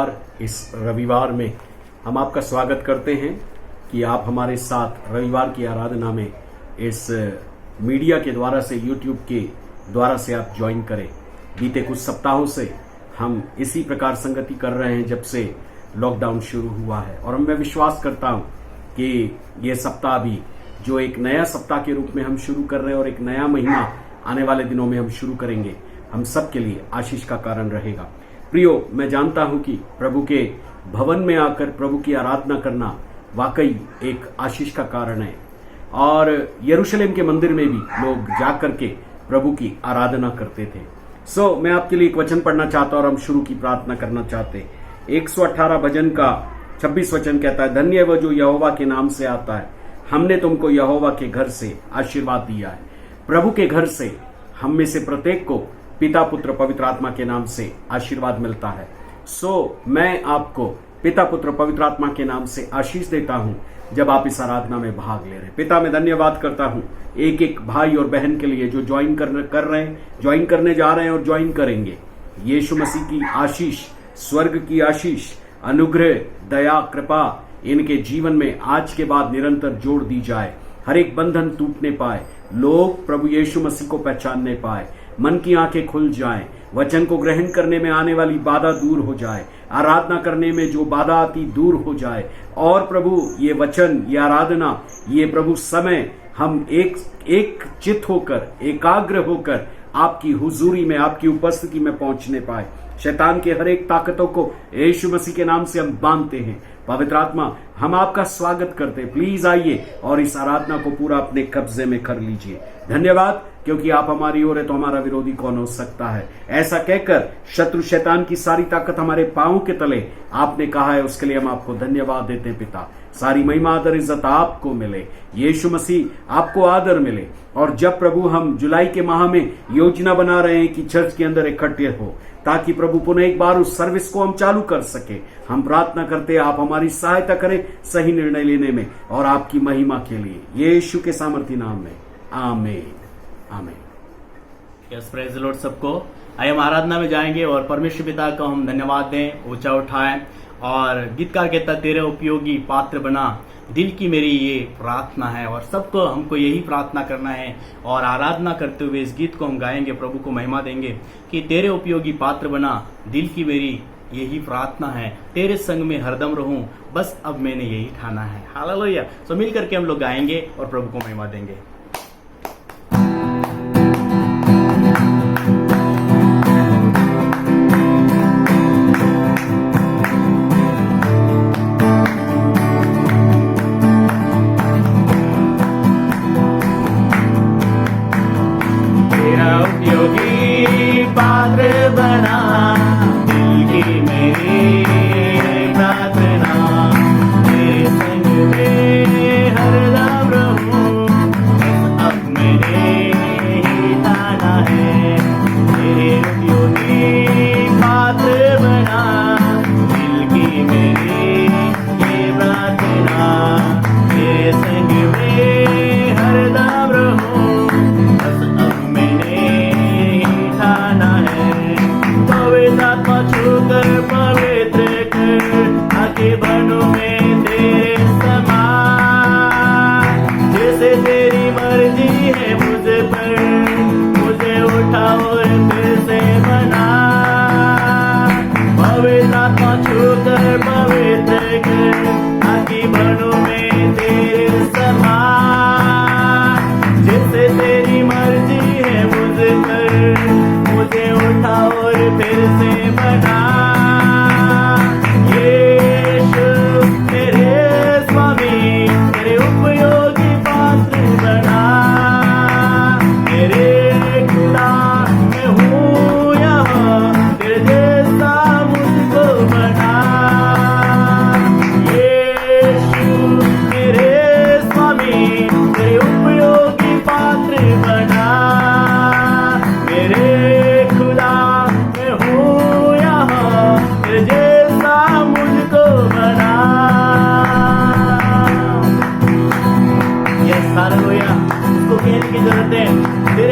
बार इस रविवार में हम आपका स्वागत करते हैं कि आप हमारे साथ रविवार की आराधना में इस मीडिया के द्वारा से, यूट्यूब के द्वारा से आप ज्वाइन करें। बीते कुछ सप्ताहों से हम इसी प्रकार संगति कर रहे हैं जब से लॉकडाउन शुरू हुआ है, और मैं विश्वास करता हूं कि ये सप्ताह भी जो एक नया सप्ताह के रूप में हम शुरू कर रहे हैं और एक नया महीना आने वाले दिनों में हम शुरू करेंगे, हम सब के लिए आशीष का कारण रहेगा। प्रियो, मैं जानता हूं कि प्रभु के भवन में आकर प्रभु की आराधना करना वाकई एक आशीष का कारण है, और यरूशलेम के मंदिर में भी लोग जाकर के प्रभु की आराधना करते थे। मैं आपके लिए एक वचन पढ़ना चाहता हूं और हम शुरू की प्रार्थना करना चाहते हैं। 118 भजन का 26 वचन कहता है, धन्य है वो जो यहोवा के नाम से आता है, हमने तुमको यहोवा के घर से आशीर्वाद दिया है। प्रभु के घर से हम में से प्रत्येक को पिता, पुत्र, पवित्र आत्मा के नाम से आशीर्वाद मिलता है। मैं आपको पिता, पुत्र, पवित्र आत्मा के नाम से आशीष देता हूं जब आप इस आराधना में भाग ले रहे हैं। पिता, मैं धन्यवाद करता हूं एक एक भाई और बहन के लिए जो ज्वाइन कर रहे हैं, ज्वाइन करने जा रहे हैं और ज्वाइन करेंगे। यीशु मसीह की आशीष, स्वर्ग की आशीष, अनुग्रह, दया, कृपा इनके जीवन में आज के बाद निरंतर जोड़ दी जाए। हर एक बंधन टूटने पाए, लोग प्रभु यीशु मसीह को पहचानने पाए, मन की आंखें खुल जाएं, वचन को ग्रहण करने में आने वाली बाधा दूर हो जाए, आराधना करने में जो बाधा आती दूर हो जाए, और प्रभु ये वचन, ये आराधना, ये प्रभु समय हम एक चित होकर, एकाग्र होकर आपकी हुजूरी में, आपकी उपस्थिति में पहुंचने पाए। शैतान के हर एक ताकतों को यीशु मसीह के नाम से हम बांधते हैं। पवित्र आत्मा, हम आपका स्वागत करते हैं। प्लीज आइए और इस आराधना को पूरा अपने कब्जे में कर लीजिए। धन्यवाद, क्योंकि आप हमारी ओर है तो हमारा विरोधी कौन हो सकता है। ऐसा कहकर शत्रु शैतान की सारी ताकत हमारे पांवों के तले आपने कहा है, उसके लिए हम आपको धन्यवाद देते हैं। पिता, सारी महिमा, आदर, इज्जत आपको मिले। यीशु मसीह आपको आदर मिले। और जब प्रभु हम जुलाई के माह में योजना बना रहे हैं कि चर्च के अंदर इकट्ठे हो, ताकि प्रभु पुनः एक बार उस सर्विस को हम चालू कर सके, हम प्रार्थना करते हैं आप हमारी सहायता करें सही निर्णय लेने में और आपकी महिमा के लिए, यीशु के सामर्थी नाम में, आमीन, आमीन। यस, प्रेज द लॉर्ड सबको। आइए हम आराधना में जाएंगे और परमेश्वर पिता को हम धन्यवाद दें, ऊंचा उठाएं। और गीतकार कहता, तेरे उपयोगी पात्र बना, दिल की मेरी ये प्रार्थना है। और सबको हमको यही प्रार्थना करना है, और आराधना करते हुए इस गीत को हम गाएंगे, प्रभु को महिमा देंगे कि तेरे उपयोगी पात्र बना, दिल की मेरी यही प्रार्थना है, तेरे संग में हरदम रहूं, बस अब मैंने यही ठाना है। हालेलुया। सो मिल करके हम लोग गाएंगे और प्रभु को महिमा देंगे।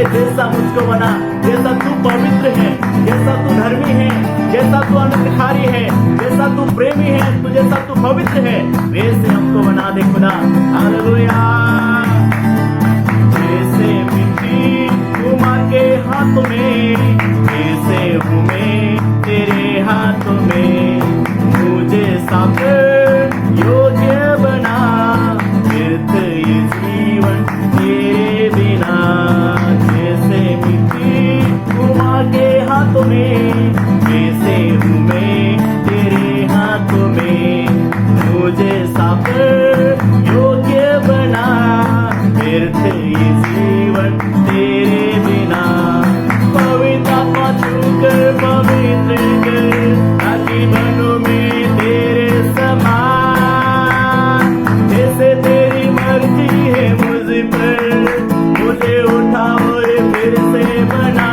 जैसा मुझको बना, जैसा तू पवित्र है, जैसा तू धर्मी है, जैसा तू अनुग्रहकारी है, जैसा जैसा तू पवित्र है वैसे हमको बना दे खुदा। हालेलुया। जैसे मिट्टी घुमा के हाथों में, वैसे हूँ मैं तेरे हाथों में। मुझे साफ योग्य बना, व्यर्थ ये जीवन तेरे बिना। जैसे मिट्टी घुमा के हाथों में, वैसे हूँ मैं तेरे हाथों में। मुझे साफ योग्य बना, व्यर्थ ये जीवन तेरे बिना। पवित्र आत्मा छूकर पवित्र कर, ताकि बनूं मैं तेरे समान। जैसे तेरी मर्जी है मुझ पर, मुझे उठा और फिर से बना।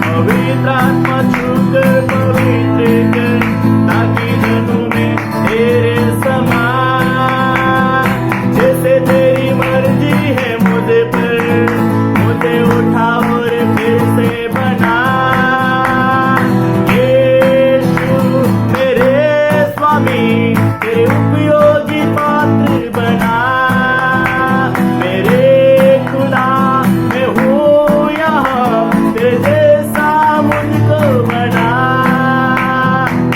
पवित्र आत्मा छूकर पवित्र कर, ताकि बनूं मैं तेरे समान। जैसे तेरी मर्जी है मुझ पर, मुझे उठा और फिर से बना। यीशु मेरे स्वामी, तेरे उपयोगी पात्र बना। मेरे खुदा मैं हूँ यहाँ, तेरे जैसा मुझको बना।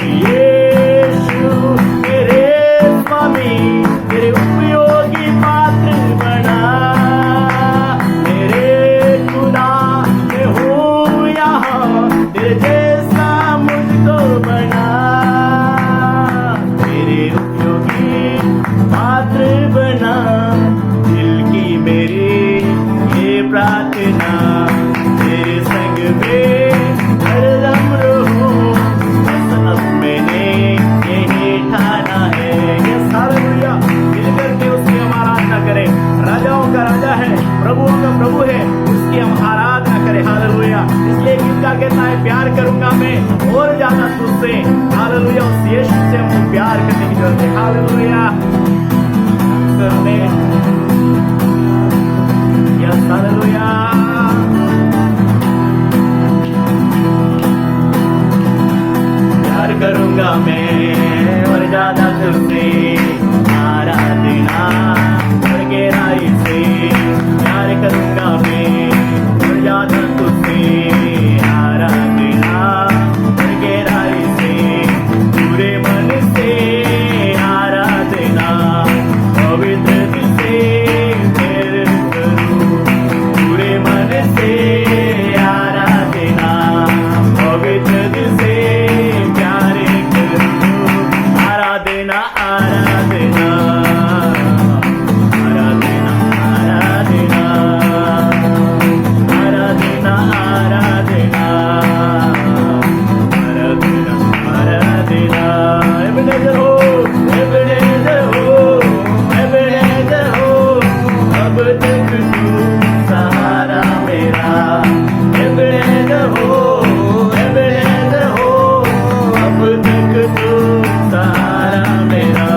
यीशु मेरे स्वामी, तेरे उपयोगी पात्र बना। मेरे खुदा मैं हूँ यहाँ, तेरे जैसा मुझको बना। तेरे उपयोगी पात्र बना। दिल की मेरी ये प्रार्थना, तेरे संग में हरदम रहूं। बस अब मैंने यही ठाना है। Yes hallelujah. मिल करके उसकी हम आराधना करें। राजाओं का राजा है, प्रभुओं का प्रभु है, उसकी हम आराधना करें। हालेलुया। इसलिए गीत का कहता है, प्यार करूंगा मैं और ज्यादा तुझसे। हालेलुया। उस यीशु से हमको प्यार करने की जरूरत है। हालेलुया। करने यस हालेलुया। प्यार करूंगा मैं और ज्यादा तुझसे। आराधना और गहराई से प्यार करूंगा मैं और ज्यादा तुझसे। आराधना और गहराई से, पूरे मन से आराधना, पवित्र दिल से प्यार करूं। पूरे मन से आराधना, पवित्र दिल से प्यार करूं। आराधना आराधना आराधना आराधना आराधना आराधना आराधना आराधना। एबेनेज़र हो, एबेनेज़र हो, एबेनेज़र हो, अब तक तू सहारा मेरा। एबेनेज़र हो, एबेनेज़र हो, अब तक तू सहारा मेरा।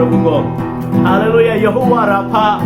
प्रभु को। हालेलुया। यहोवा राफा,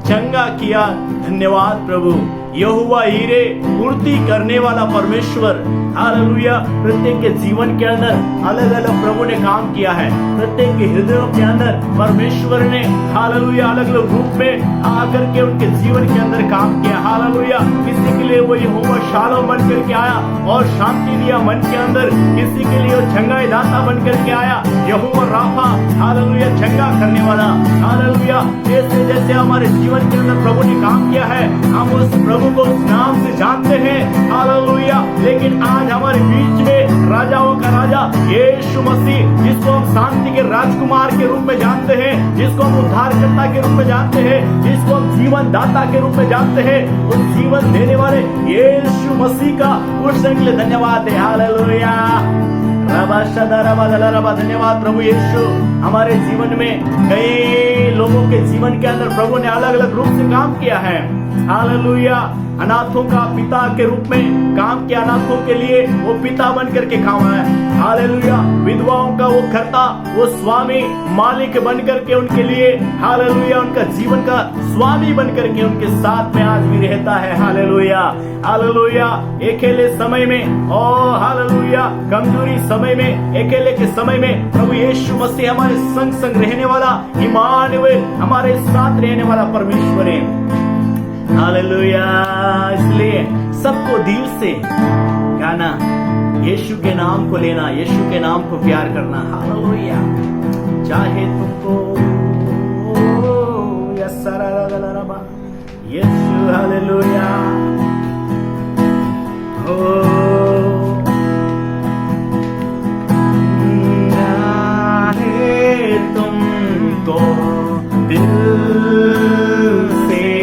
चंगा किया, धन्यवाद प्रभु। यहोवा हीरे, पूर्ति करने वाला परमेश्वर। हालेलुया। प्रत्येक के जीवन के अंदर अलग अलग प्रभु ने काम किया है। प्रत्येक के हृदयों के अंदर परमेश्वर ने हालेलुया अलग अलग रूप में आकर के उनके जीवन के अंदर काम किया। हालेलुया। किसी के लिए वो यहोवा शालोम बन करके आया और शांति दिया मन के अंदर। किसी के लिए वो चंगाई दाता बन करके आया। यहोवा राफा, हालेलुया, चंगा करने वाला। हालेलुया। जैसे जैसे हमारे जीवन के अंदर प्रभु ने काम किया है, हम उस प्रभु को उस नाम से जानते हैं। हालेलुया। लेकिन आज हमारे बीच में राजाओं का राजा यीशु मसीह, जिसको हम शांति के राजकुमार के रूप में जानते हैं, जिसको हम उद्धारकर्ता के रूप में जानते हैं, जिसको हम जीवन दाता के रूप में जानते हैं, उस जीवन देने वाले यीशु मसीह का उस के लिए धन्यवाद है। हालेलुया। धन्यवाद प्रभु यीशु। हमारे जीवन में कई लोगों के जीवन के अंदर प्रभु ने अलग अलग रूप से काम किया है। हालेलुया। अनाथों का पिता के रूप में काम किया। अनाथों के लिए वो पिता बन करके काम आया। हालेलुया। विधवाओं का वो करता, वो स्वामी, मालिक बन करके उनके लिए, हालेलुया, उनका जीवन का स्वामी बन करके उनके साथ में आज भी रहता है। हालेलुया। हालेलुया। अकेले समय में, ओ हालेलुया, कमजोरी समय में, अकेले के समय में प्रभु यीशु मसीह हमारे संग संग रहने वाला इम्मानुएल, हमारे साथ रहने वाला परमेश्वर है। हालेलुया। इसलिए सबको दिल से गाना, यीशु के नाम को लेना, यीशु के नाम को प्यार करना। हालेलुया। चाहे तुमको यीशु, हालेलुया, हो चाहे तुमको दिल से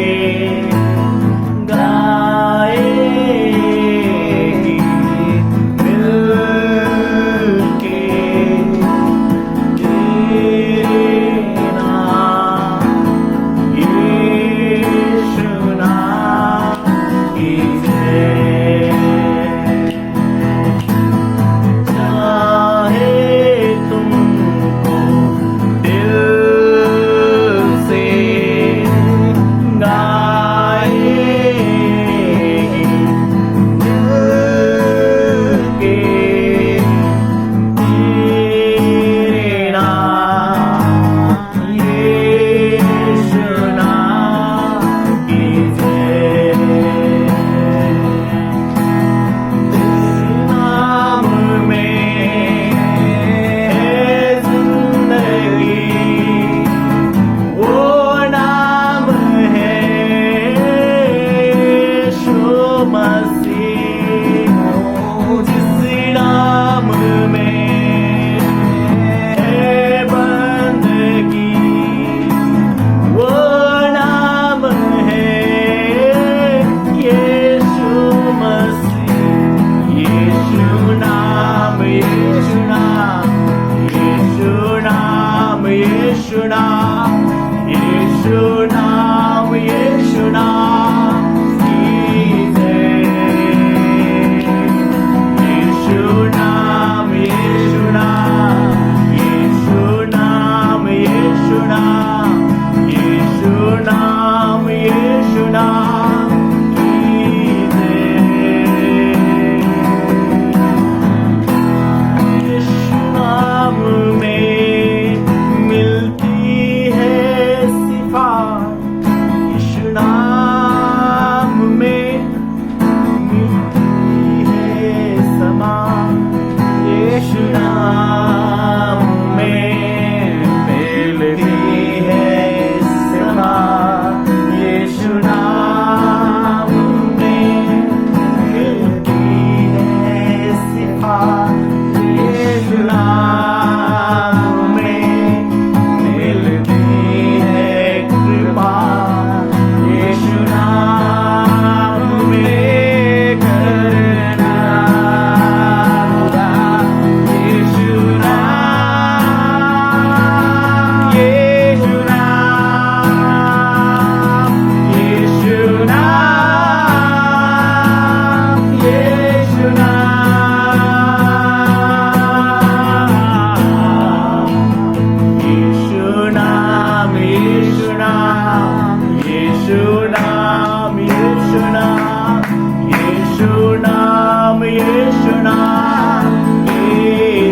यीशु नाम, यीशु नाम, यीशु नाम, यीशु नाम, यीशु नाम की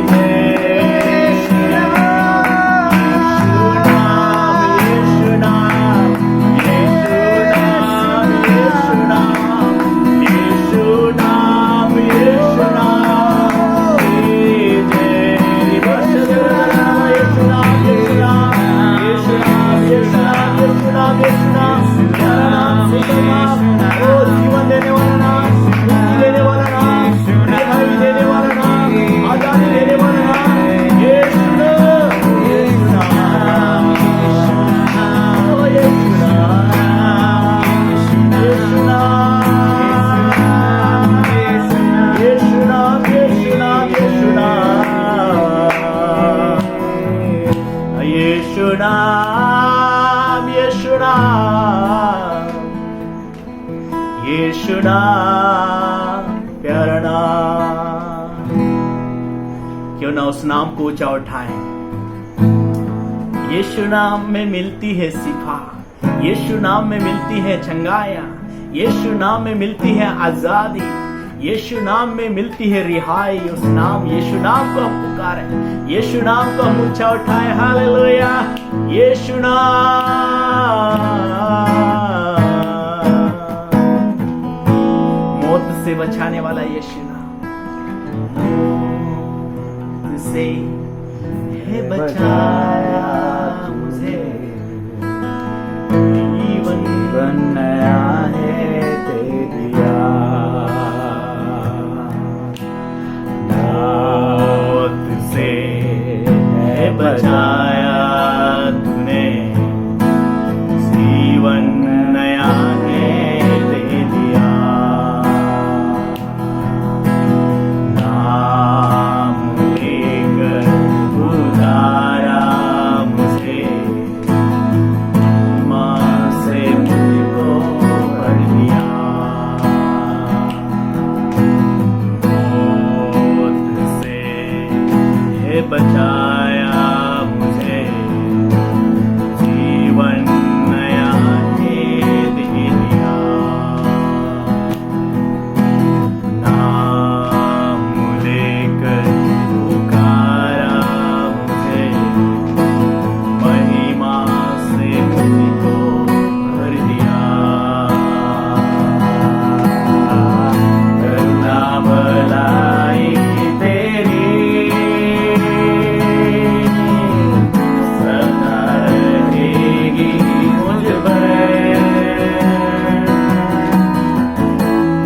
जय। यीशु नाम, यीशु नाम, यीशु नाम, यीशु नाम, यीशु नाम, यीशु नाम की जय। यीशु नाम, यीशु नाम, यीशु नाम, यीशु नाम, यीशु नाम, यीशु नाम, यीशु नाम, प्यारा नाम, सुंदर नाम, ओ जीवन देने वाला नाम, मुक्ति देने वाला नाम, रिहाई देने वाला नाम, आजादी देने वाला नाम, यीशु नाम, यीशु नाम, ओ यीशु नाम, यीशु नाम, यीशु नाम, यीशु नाम, यीशु नाम, यीशु नाम, यीशु नाम, यीशु नाम, प्यारा नाम। क्यों ना उस नाम को ऊंचा उठाएं। यीशु नाम में मिलती है शिफा, यीशु नाम में मिलती है चंगाया, यीशु नाम में मिलती है आजादी, यीशु नाम में मिलती है रिहाई। उस नाम यीशु नाम को हम पुकारें, यीशु नाम को हम ऊंचा उठाएं। हालेलुया, यीशु नाम, मौत से बचाने वाला यीशु नाम, मौत से है बचाया मुझे, जीवन नया है दे दिया। मौत से है बचाया तूने, जीवन नया है दे दिया। नाम लेकर उधारा मुझे, माँ से मुझको भर दिया। मौत से है बचाया मुझे, जीवन नया है दे दिया। नाम लेकर पुकारा मुझे, महिमा से मुझको भर दिया। करुणा भलाई तेरी सदा रहेगी मुझ पर,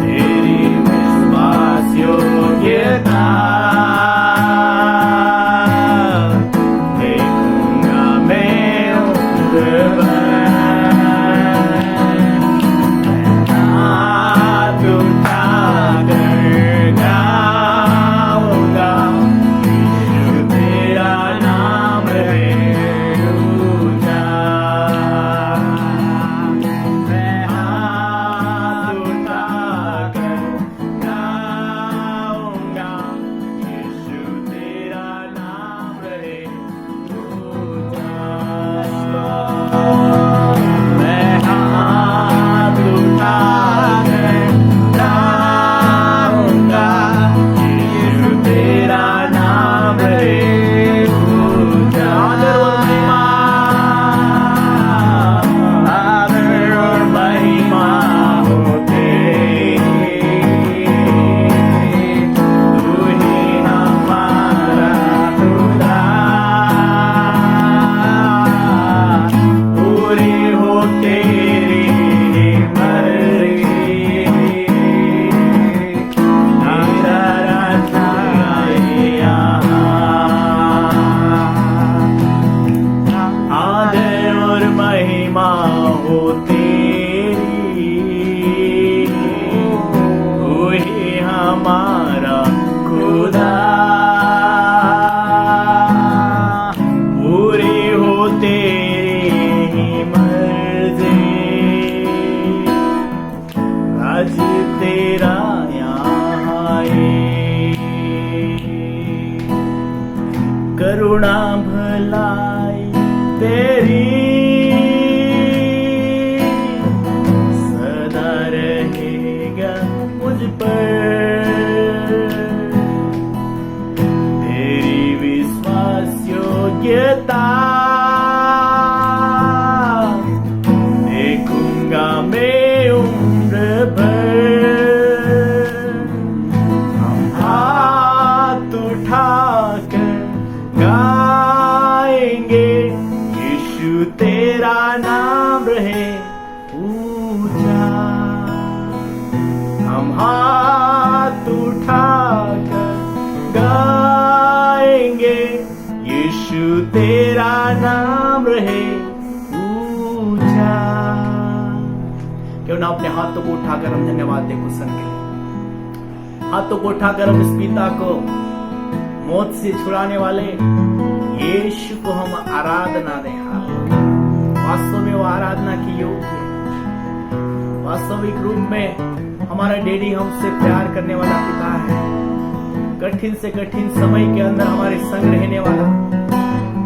तेरी विश्वास योग्यता देखूंगा मैं उम्र भर। हाथ उठाकर गाऊंगा, यीशु तेरा नाम है ऊंचा। मैं हाथ उठाकर गाऊंगा, यीशु तेरा नाम है ऊंचा। मैं हाथ उठाकर गाऊंगा, यीशु तेरा नाम है ऊंचा। आदर और महिमा हो तेरी, तू ही हमारा खुदा। पूरी हो तेरी मर्जी, तेरा राजा यहाँ। आदर और महिमा हो तेरी, तू ही हमारा खुदा। पूरी हो तेरी मर्जी, आज तेरा यहाँ करुणा भलाई तेरी तेरा नाम रहे ऊंचा। हम हाथ उठाकर गाएंगे यीशु तेरा नाम रहे ऊंचा। क्यों ना अपने हाथों को उठाकर हम धन्यवाद दें कुछ क्षण के लिए। हाथों को उठाकर हम इस पिता को, मौत से छुड़ाने वाले यीशु को हम आराधना दें। वास्तव में वो आराधना की योग्य है। वास्तविक रूप में हमारा डैडी हमसे प्यार करने वाला पिता है। कठिन से कठिन समय के अंदर हमारे संग रहने वाला,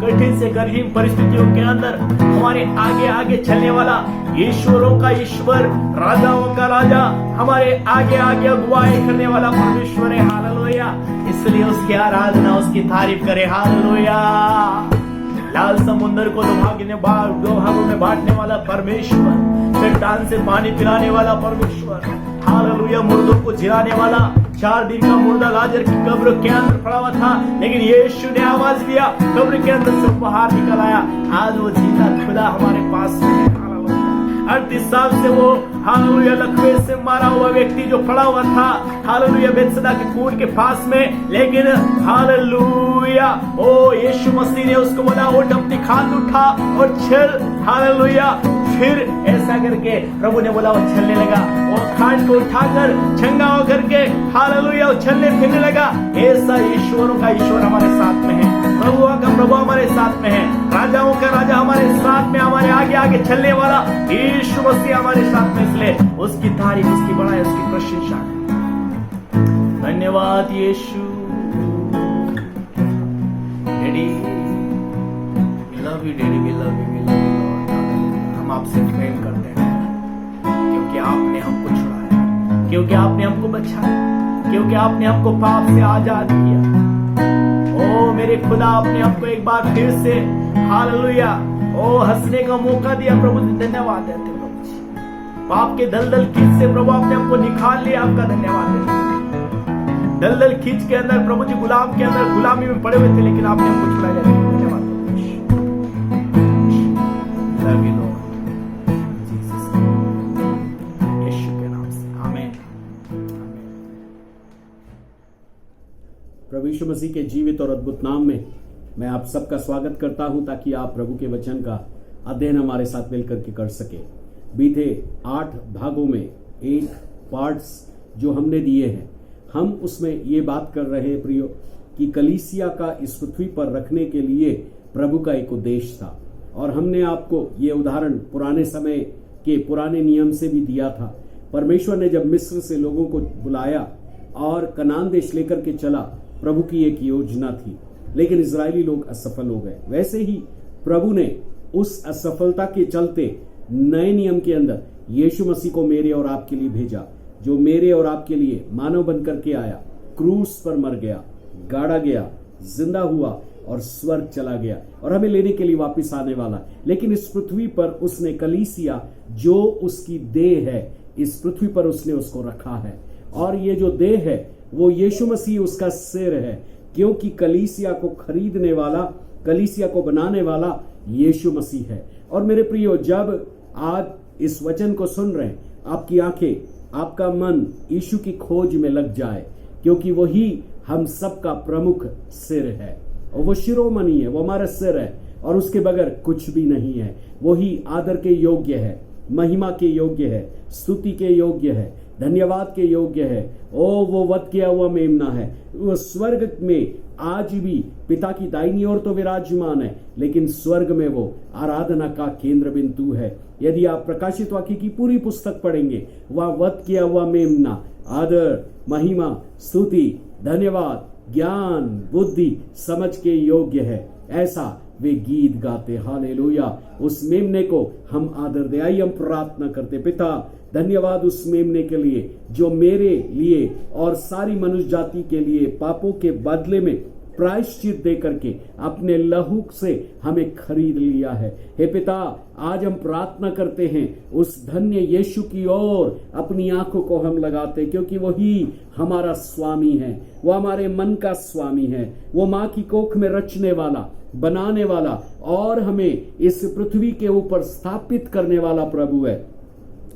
कठिन से कठिन परिस्थितियों के अंदर हमारे आगे आगे चलने वाला, ईश्वरों का ईश्वर, राजाओं का राजा, हमारे आगे आगे अगुवाई करने वाला परमेश्वर है। हालेलुया। इसलिए उसकी आराधना, उसकी तारीफ करे। हालेलुया। लाल समुद्र को दो भागों में बांटने वाला परमेश्वर, चट्टान से पानी पिलाने वाला परमेश्वर, हालेलुया। मुर्दों को जिलाने वाला, 4 दिन का मुर्दा लाजर की कब्र के अंदर पड़ा हुआ था, लेकिन यीशु ने आवाज दिया, कब्र के अंदर से बाहर निकल आया। आज वो जिंदा खुदा हमारे पास में है। 38 साल से वो हालेलुया लकवे से मारा हुआ व्यक्ति जो पड़ा हुआ था, हालेलुया बेतसदा के कुएं के पास में, लेकिन हालेलुया ओ यीशु मसीह ने उसको बोला उठ, अपनी खाट उठा और चल। हालेलुया। फिर ऐसा करके प्रभु ने बोला वो चलने लगा। वो खाट को उठाकर चंगा होकर के हालेलुया चलने फिरने लगा। ऐसा ईश्वरों का ईश्वर हमारे साथ में है, प्रभुओं का प्रभु हमारे साथ में है, राजाओं का राजा हमारे साथ में, हमारे आगे आगे चलने वाला यीशु मसीह हमारे साथ में। इसलिए उसकी तारीफ, उसकी बड़ाई, उसकी प्रशंसा। धन्यवाद Yeshu. Daddy love you, daddy we love you, we love you Lord. हम आपसे प्रेम करते हैं क्योंकि आपने हमको छुड़ाया, क्योंकि आपने हमको बचाया, क्योंकि आपने हमको पाप से आजाद किया। ओ मेरे खुदा, आपने हमको एक बार फिर से हालेलुया ओ हंसने का मौका दिया। प्रभु धन्यवाद देते हैं प्रभु जी। पाप के दलदल खींच से प्रभु आपने हमको निकाल लिया, आपका धन्यवाद देते हैं। दलदल खींच के अंदर प्रभु जी गुलाम के अंदर गुलामी में पड़े हुए थे, लेकिन आपने हमको छुड़ाया। धन्यवाद लव यू लॉर्ड, जीसस यीशु के नाम से आमीन। प्रभु यीशु मसीह के जीवित और अद्भुत नाम में मैं आप सबका स्वागत करता हूं, ताकि आप प्रभु के वचन का अध्ययन हमारे साथ मिलकर के कर सके। बीते 8 भागों में 8 पार्ट्स जो हमने दिए हैं, हम उसमें ये बात कर रहे हैं प्रियो कि कलीसिया का इस पृथ्वी पर रखने के लिए प्रभु का एक उद्देश्य था। और हमने आपको ये उदाहरण पुराने समय के पुराने नियम से भी दिया था। परमेश्वर ने जब मिस्र से लोगों को बुलाया और कनान देश लेकर के चला, प्रभु की एक योजना थी, लेकिन इजरायली लोग असफल हो गए। वैसे ही प्रभु ने उस असफलता के चलते नए नियम के अंदर यीशु मसीह को मेरे और आपके लिए भेजा, जो मेरे और आपके लिए मानव बनकर के आया, क्रूस पर मर गया, गाड़ा गया, जिंदा हुआ और स्वर्ग चला गया और हमें लेने के लिए वापस आने वाला। लेकिन इस पृथ्वी पर उसने कलीसिया, जो उसकी देह है, इस पृथ्वी पर उसने उसको रखा है। और ये जो देह है वो यीशु मसीह उसका सिर है, क्योंकि कलीसिया को खरीदने वाला, कलीसिया को बनाने वाला यीशु मसीह है। और मेरे प्रियो, जब आज इस वचन को सुन रहे हैं, आपकी आंखें, आपका मन यीशु की खोज में लग जाए, क्योंकि वही हम सबका प्रमुख सिर है और वो शिरोमणि है, वो हमारा सिर है और उसके बगैर कुछ भी नहीं है। वही आदर के योग्य है, महिमा के योग्य है, स्तुति के योग्य है, धन्यवाद के योग्य है। ओ वो वध किया हुआ मेमना है, वो स्वर्ग में आज भी पिता की दाहिनी ओर तो विराजमान है, लेकिन स्वर्ग में वो आराधना का केंद्र बिंदु है। यदि आप प्रकाशित वाक्य की पूरी पुस्तक पढ़ेंगे, वह वध किया हुआ मेमना आदर, महिमा, स्तुति, धन्यवाद, ज्ञान, बुद्धि, समझ के योग्य है। ऐसा वे गीत गाते। हालेलुया। उस मेमने को हम आदर दे। आइए हम प्रार्थना करते। पिता, धन्यवाद उस मेमने के लिए जो मेरे लिए और सारी मनुष्य जाति के लिए पापों के बदले में प्रायश्चित दे करके अपने लहू से हमें खरीद लिया है। हे पिता, आज हम प्रार्थना करते हैं उस धन्य यीशु की ओर अपनी आंखों को हम लगाते, क्योंकि वही हमारा स्वामी है, वो हमारे मन का स्वामी है, वो माँ की कोख में रचने वाला, बनाने वाला और हमें इस पृथ्वी के ऊपर स्थापित करने वाला प्रभु है।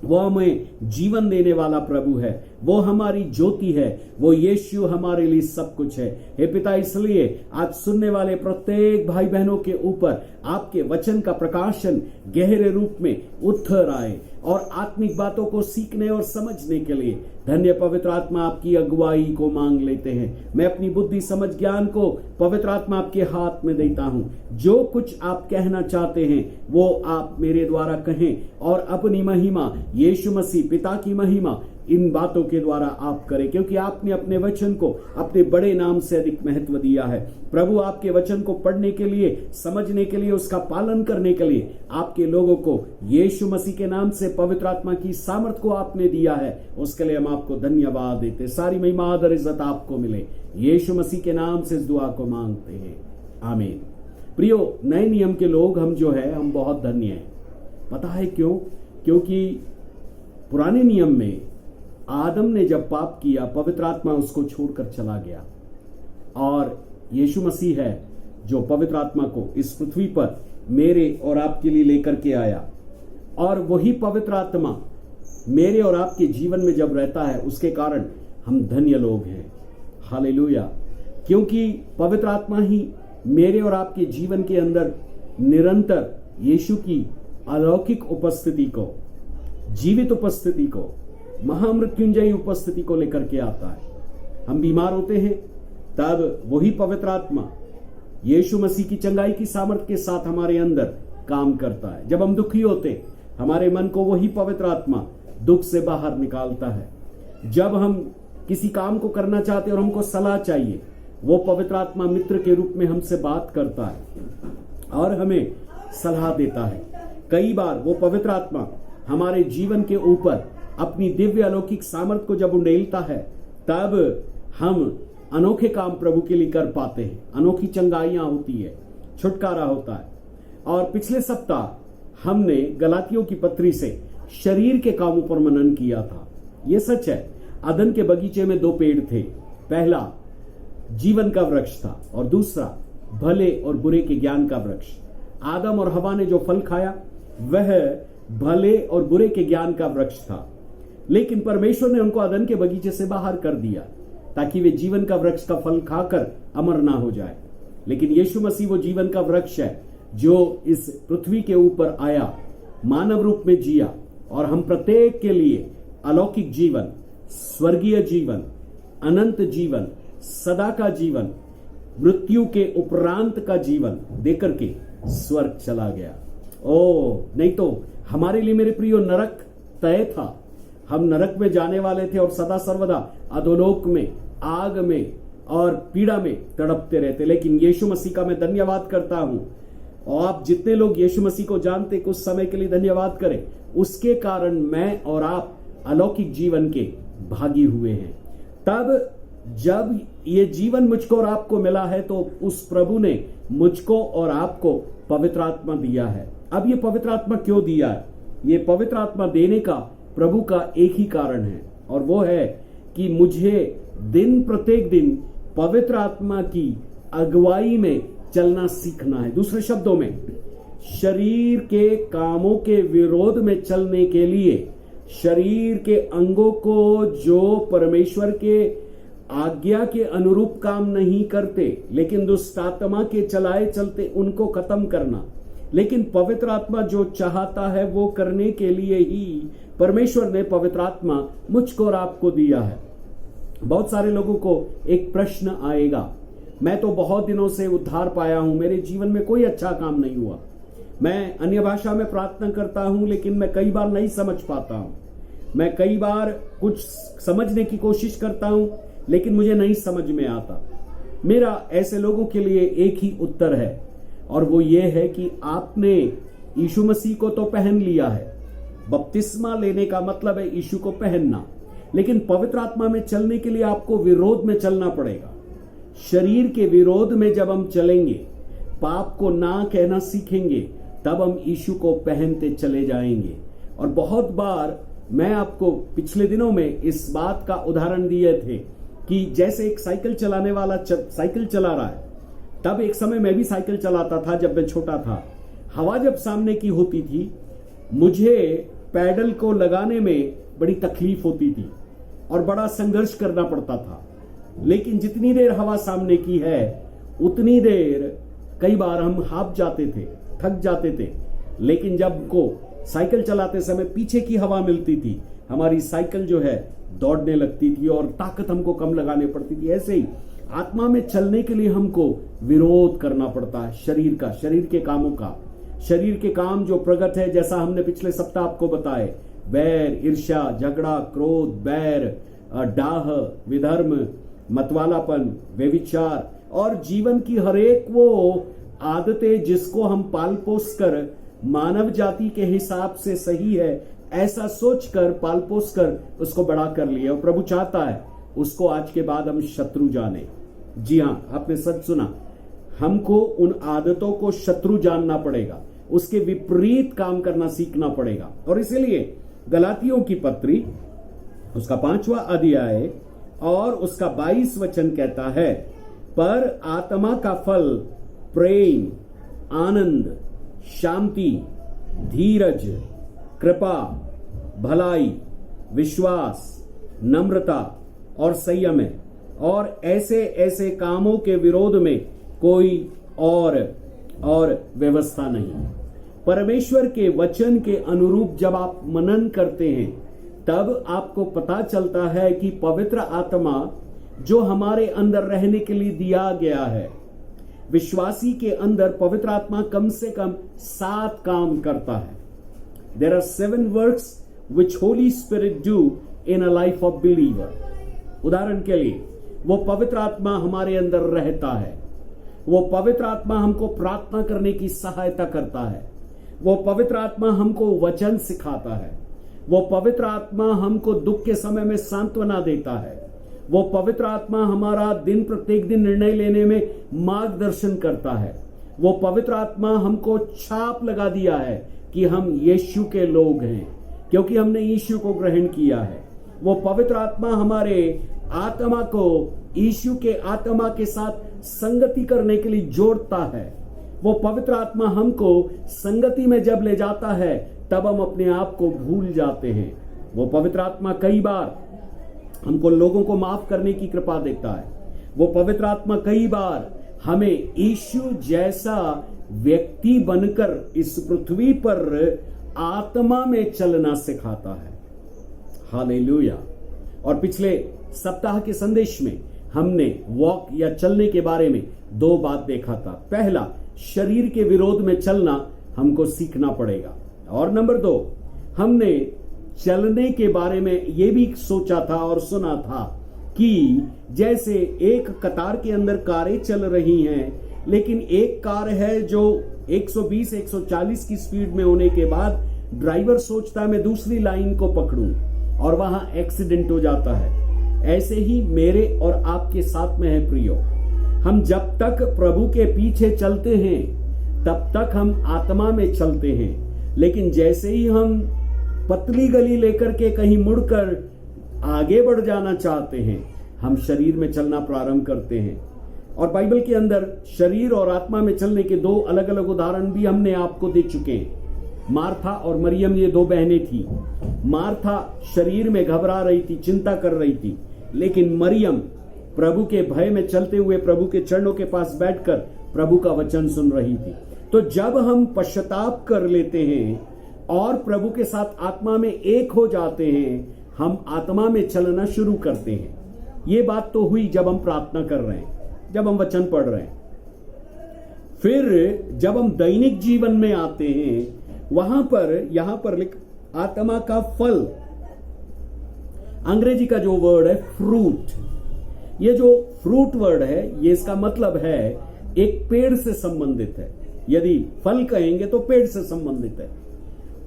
वो हमें जीवन देने वाला प्रभु है, वो हमारी ज्योति है, वो यीशु हमारे लिए सब कुछ है। हे पिता, इसलिए आज सुनने वाले प्रत्येक भाई बहनों के ऊपर आपके वचन का प्रकाशन गहरे रूप में उतर आए और आत्मिक बातों को सीखने और समझने के लिए धन्य पवित्र आत्मा आपकी अगुवाई को मांग लेते हैं। मैं अपनी बुद्धि समझ ज्ञान को पवित्र आत्मा आपके हाथ में देता हूं। जो कुछ आप कहना चाहते हैं वो आप मेरे द्वारा कहें और अपनी महिमा यीशु मसीह पिता की महिमा इन बातों के द्वारा आप करें, क्योंकि आपने अपने वचन को अपने बड़े नाम से अधिक महत्व दिया है। प्रभु, आपके वचन को पढ़ने के लिए, समझने के लिए, उसका पालन करने के लिए आपके लोगों को यीशु मसीह के नाम से पवित्र आत्मा की सामर्थ को आपने दिया है। उसके लिए हम आपको धन्यवाद देते। सारी महिमा आदर इज्जत आपको मिले। यीशु मसीह के नाम से इस दुआ को मांगते हैं, आमीन। प्रियो, नए नियम के लोग हम जो है, हम बहुत धन्य हैं। पता है क्यों? क्योंकि पुराने नियम में आदम ने जब पाप किया, पवित्र आत्मा उसको छोड़कर चला गया और यीशु मसीह है जो पवित्र आत्मा को इस पृथ्वी पर मेरे और आपके लिए लेकर के आया। और वही पवित्र आत्मा मेरे और आपके जीवन में जब रहता है, उसके कारण हम धन्य लोग हैं। हालेलुया। क्योंकि पवित्र आत्मा ही मेरे और आपके जीवन के अंदर निरंतर यीशु की अलौकिक उपस्थिति को, जीवित उपस्थिति को, महामृत्युंजयी उपस्थिति को लेकर के आता है। हम बीमार होते हैं तब वही पवित्र आत्मा यीशु मसीह की चंगाई की सामर्थ के साथ हमारे अंदर काम करता है। जब हम दुखी होते, हमारे मन को वही पवित्र आत्मा दुख से बाहर निकालता है। जब हम किसी काम को करना चाहते और हमको सलाह चाहिए, वो पवित्र आत्मा मित्र के रूप में हमसे बात करता है और हमें सलाह देता है। कई बार वो पवित्र आत्मा हमारे जीवन के ऊपर अपनी दिव्य अलौकिक सामर्थ को जब उंडेलता है, तब हम अनोखे काम प्रभु के लिए कर पाते हैं। अनोखी चंगाइयां होती है, छुटकारा होता है। और पिछले सप्ताह हमने गलातियों की पत्री से शरीर के कामों पर मनन किया था। यह सच है, अदन के बगीचे में दो पेड़ थे। पहला जीवन का वृक्ष था और दूसरा भले और बुरे के ज्ञान का वृक्ष। आदम और हवा ने जो फल खाया वह भले और बुरे के ज्ञान का वृक्ष था, लेकिन परमेश्वर ने उनको अदन के बगीचे से बाहर कर दिया ताकि वे जीवन का वृक्ष का फल खाकर अमर ना हो जाए। लेकिन यीशु मसीह वो जीवन का वृक्ष है जो इस पृथ्वी के ऊपर आया, मानव रूप में जिया और हम प्रत्येक के लिए अलौकिक जीवन, स्वर्गीय जीवन, अनंत जीवन, सदा का जीवन, मृत्यु के उपरांत का जीवन देकर के स्वर्ग चला गया। ओ नहीं तो हमारे लिए मेरे प्रियो नरक तय था। हम नरक में जाने वाले थे और सदा सर्वदा अधोलोक में, आग में और पीड़ा में तड़पते रहते। लेकिन यीशु मसीह का मैं धन्यवाद करता हूं, और आप जितने लोग यीशु मसीह को जानते कुछ समय के लिए धन्यवाद करें। उसके कारण मैं और आप अलौकिक जीवन के भागी हुए हैं। तब जब ये जीवन मुझको और आपको मिला है तो उस प्रभु ने मुझको और आपको पवित्र आत्मा दिया है। अब ये पवित्र आत्मा क्यों दिया है? ये पवित्र आत्मा देने का प्रभु का एक ही कारण है, और वो है कि मुझे दिन प्रत्येक दिन पवित्र आत्मा की अगुवाई में चलना सीखना है। दूसरे शब्दों में, शरीर के कामों के विरोध में चलने के लिए, शरीर के अंगों को जो परमेश्वर के आज्ञा के अनुरूप काम नहीं करते लेकिन दुष्ट आत्मा के चलाए चलते, उनको खत्म करना। लेकिन पवित्र आत्मा जो चाहता है वो करने के लिए ही परमेश्वर ने पवित्र आत्मा मुझको और आपको दिया है। बहुत सारे लोगों को एक प्रश्न आएगा, मैं तो बहुत दिनों से उद्धार पाया हूं, मेरे जीवन में कोई अच्छा काम नहीं हुआ। मैं अन्य भाषा में प्रार्थना करता हूं लेकिन मैं कई बार नहीं समझ पाता हूं। मैं कई बार कुछ समझने की कोशिश करता हूं लेकिन मुझे नहीं समझ में आता। मेरा ऐसे लोगों के लिए एक ही उत्तर है, और वो ये है कि आपने यीशु मसीह को तो पहन लिया है। बपतिस्मा लेने का मतलब है यीशु को पहनना, लेकिन पवित्र आत्मा में चलने के लिए आपको विरोध में चलना पड़ेगा। शरीर के विरोध में जब हम चलेंगे, पाप को ना कहना सीखेंगे, तब हम यीशु को पहनते चले जाएंगे। और बहुत बार मैं आपको पिछले दिनों में इस बात का उदाहरण दिए थे कि जैसे एक साइकिल चलाने वाला साइकिल चला रहा है, तब एक समय मैं भी साइकिल चलाता था जब मैं छोटा था। हवा जब सामने की होती थी, मुझे पैडल को लगाने में बड़ी तकलीफ होती थी और बड़ा संघर्ष करना पड़ता था। लेकिन जितनी देर हवा सामने की है उतनी देर कई बार हम हाफ जाते थे, थक जाते थे। लेकिन जब को साइकिल चलाते समय पीछे की हवा मिलती थी, हमारी साइकिल जो है दौड़ने लगती थी और ताकत हमको कम लगाने पड़ती थी। ऐसे ही आत्मा में चलने के लिए हमको विरोध करना पड़ता है शरीर का, शरीर के कामों का। शरीर के काम जो प्रगट है, जैसा हमने पिछले सप्ताह आपको बताए, वैर, ईर्ष्या, झगड़ा, क्रोध, बैर, डाह, विधर्म, मतवालापन, व्यभिचार और जीवन की हरेक वो आदतें जिसको हम पाल पोस कर मानव जाति के हिसाब से सही है ऐसा सोचकर पाल पोस कर उसको बड़ा कर लिया। और प्रभु चाहता है उसको आज के बाद हम शत्रु जाने। जी हां, आपने सच सुना, हमको उन आदतों को शत्रु जानना पड़ेगा, उसके विपरीत काम करना सीखना पड़ेगा। और इसीलिए गलातियों की पत्री उसका 5वां अध्याय और उसका 22 वचन कहता है, पर आत्मा का फल प्रेम, आनंद, शांति, धीरज, कृपा, भलाई, विश्वास, नम्रता और संयम है। और ऐसे ऐसे कामों के विरोध में कोई और व्यवस्था नहीं। परमेश्वर के वचन के अनुरूप जब आप मनन करते हैं तब आपको पता चलता है कि पवित्र आत्मा जो हमारे अंदर रहने के लिए दिया गया है, विश्वासी के अंदर पवित्र आत्मा कम से कम 7 काम करता है। There are 7 works which Holy Spirit do in a life of believer. उदाहरण के लिए वो पवित्र आत्मा हमारे अंदर रहता है, वो पवित्र आत्मा हमको प्रार्थना करने की सहायता करता है, वो पवित्र आत्मा हमको वचन सिखाता है, वो पवित्र आत्मा हमको दुख के समय में सांत्वना देता है, वो पवित्र आत्मा हमारा दिन प्रत्येक दिन निर्णय लेने में मार्गदर्शन करता है, वो पवित्र आत्मा हमको छाप लगा दिया है कि हम यीशु के लोग हैं क्योंकि हमने यीशु को ग्रहण किया है। वो पवित्र आत्मा हमारे आत्मा को यीशु के आत्मा के साथ संगति करने के लिए जोड़ता है। वो पवित्र आत्मा हमको संगति में जब ले जाता है तब हम अपने आप को भूल जाते हैं। वो पवित्र आत्मा कई बार हमको लोगों को माफ करने की कृपा देता है। वो पवित्र आत्मा कई बार हमें यीशु जैसा व्यक्ति बनकर इस पृथ्वी पर आत्मा में चलना सिखाता है। हालेलुया। और पिछले सप्ताह के संदेश में हमने वॉक या चलने के बारे में 2 बात देखा था। पहला, शरीर के विरोध में चलना हमको सीखना पड़ेगा। और नंबर 2, हमने चलने के बारे में यह भी सोचा था और सुना था कि जैसे एक कतार के अंदर कारें चल रही हैं, लेकिन एक कार है जो 120-140 की स्पीड में होने के बाद ड्राइवर सोचता है मैं दूसरी लाइन को पकड़ूं और वहां एक्सीडेंट हो जाता है। ऐसे ही मेरे और आपके साथ में है प्रियो। हम जब तक प्रभु के पीछे चलते हैं तब तक हम आत्मा में चलते हैं, लेकिन जैसे ही हम पतली गली लेकर के कहीं मुड़कर आगे बढ़ जाना चाहते हैं, हम शरीर में चलना प्रारंभ करते हैं। और बाइबल के अंदर शरीर और आत्मा में चलने के 2 अलग अलग उदाहरण भी हमने आपको दे चुके हैं। मार्था और मरियम, ये 2 बहनें थी। मार्था शरीर में घबरा रही थी, चिंता कर रही थी, लेकिन मरियम प्रभु के भय में चलते हुए प्रभु के चरणों के पास बैठकर प्रभु का वचन सुन रही थी। तो जब हम पश्चाताप कर लेते हैं और प्रभु के साथ आत्मा में एक हो जाते हैं, हम आत्मा में चलना शुरू करते हैं। ये बात तो हुई जब हम प्रार्थना कर रहे हैं, जब हम वचन पढ़ रहे हैं। फिर जब हम दैनिक जीवन में आते हैं, वहां पर यहां पर लिख आत्मा का फल, अंग्रेजी का जो वर्ड है फ्रूट, ये जो फ्रूट वर्ड है ये इसका मतलब है एक पेड़ से संबंधित है। यदि फल कहेंगे तो पेड़ से संबंधित है।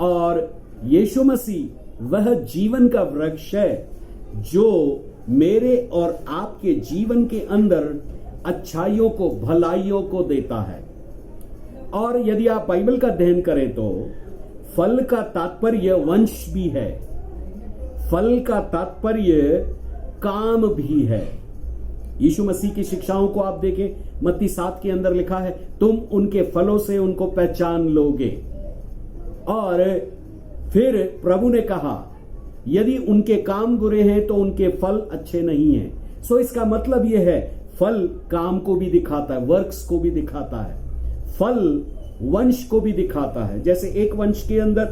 और यीशु मसीह वह जीवन का वृक्ष है जो मेरे और आपके जीवन के अंदर अच्छाइयों को, भलाइयों को देता है। और यदि आप बाइबल का अध्ययन करें तो फल का तात्पर्य वंश भी है, फल का तात्पर्य काम भी है। यीशु मसीह की शिक्षाओं को आप देखें, मत्ती 7 के अंदर लिखा है, तुम उनके फलों से उनको पहचान लोगे। और फिर प्रभु ने कहा, यदि उनके काम बुरे हैं तो उनके फल अच्छे नहीं हैं। सो इसका मतलब यह है, फल काम को भी दिखाता है, वर्क्स को भी दिखाता है, फल वंश को भी दिखाता है। जैसे एक वंश के अंदर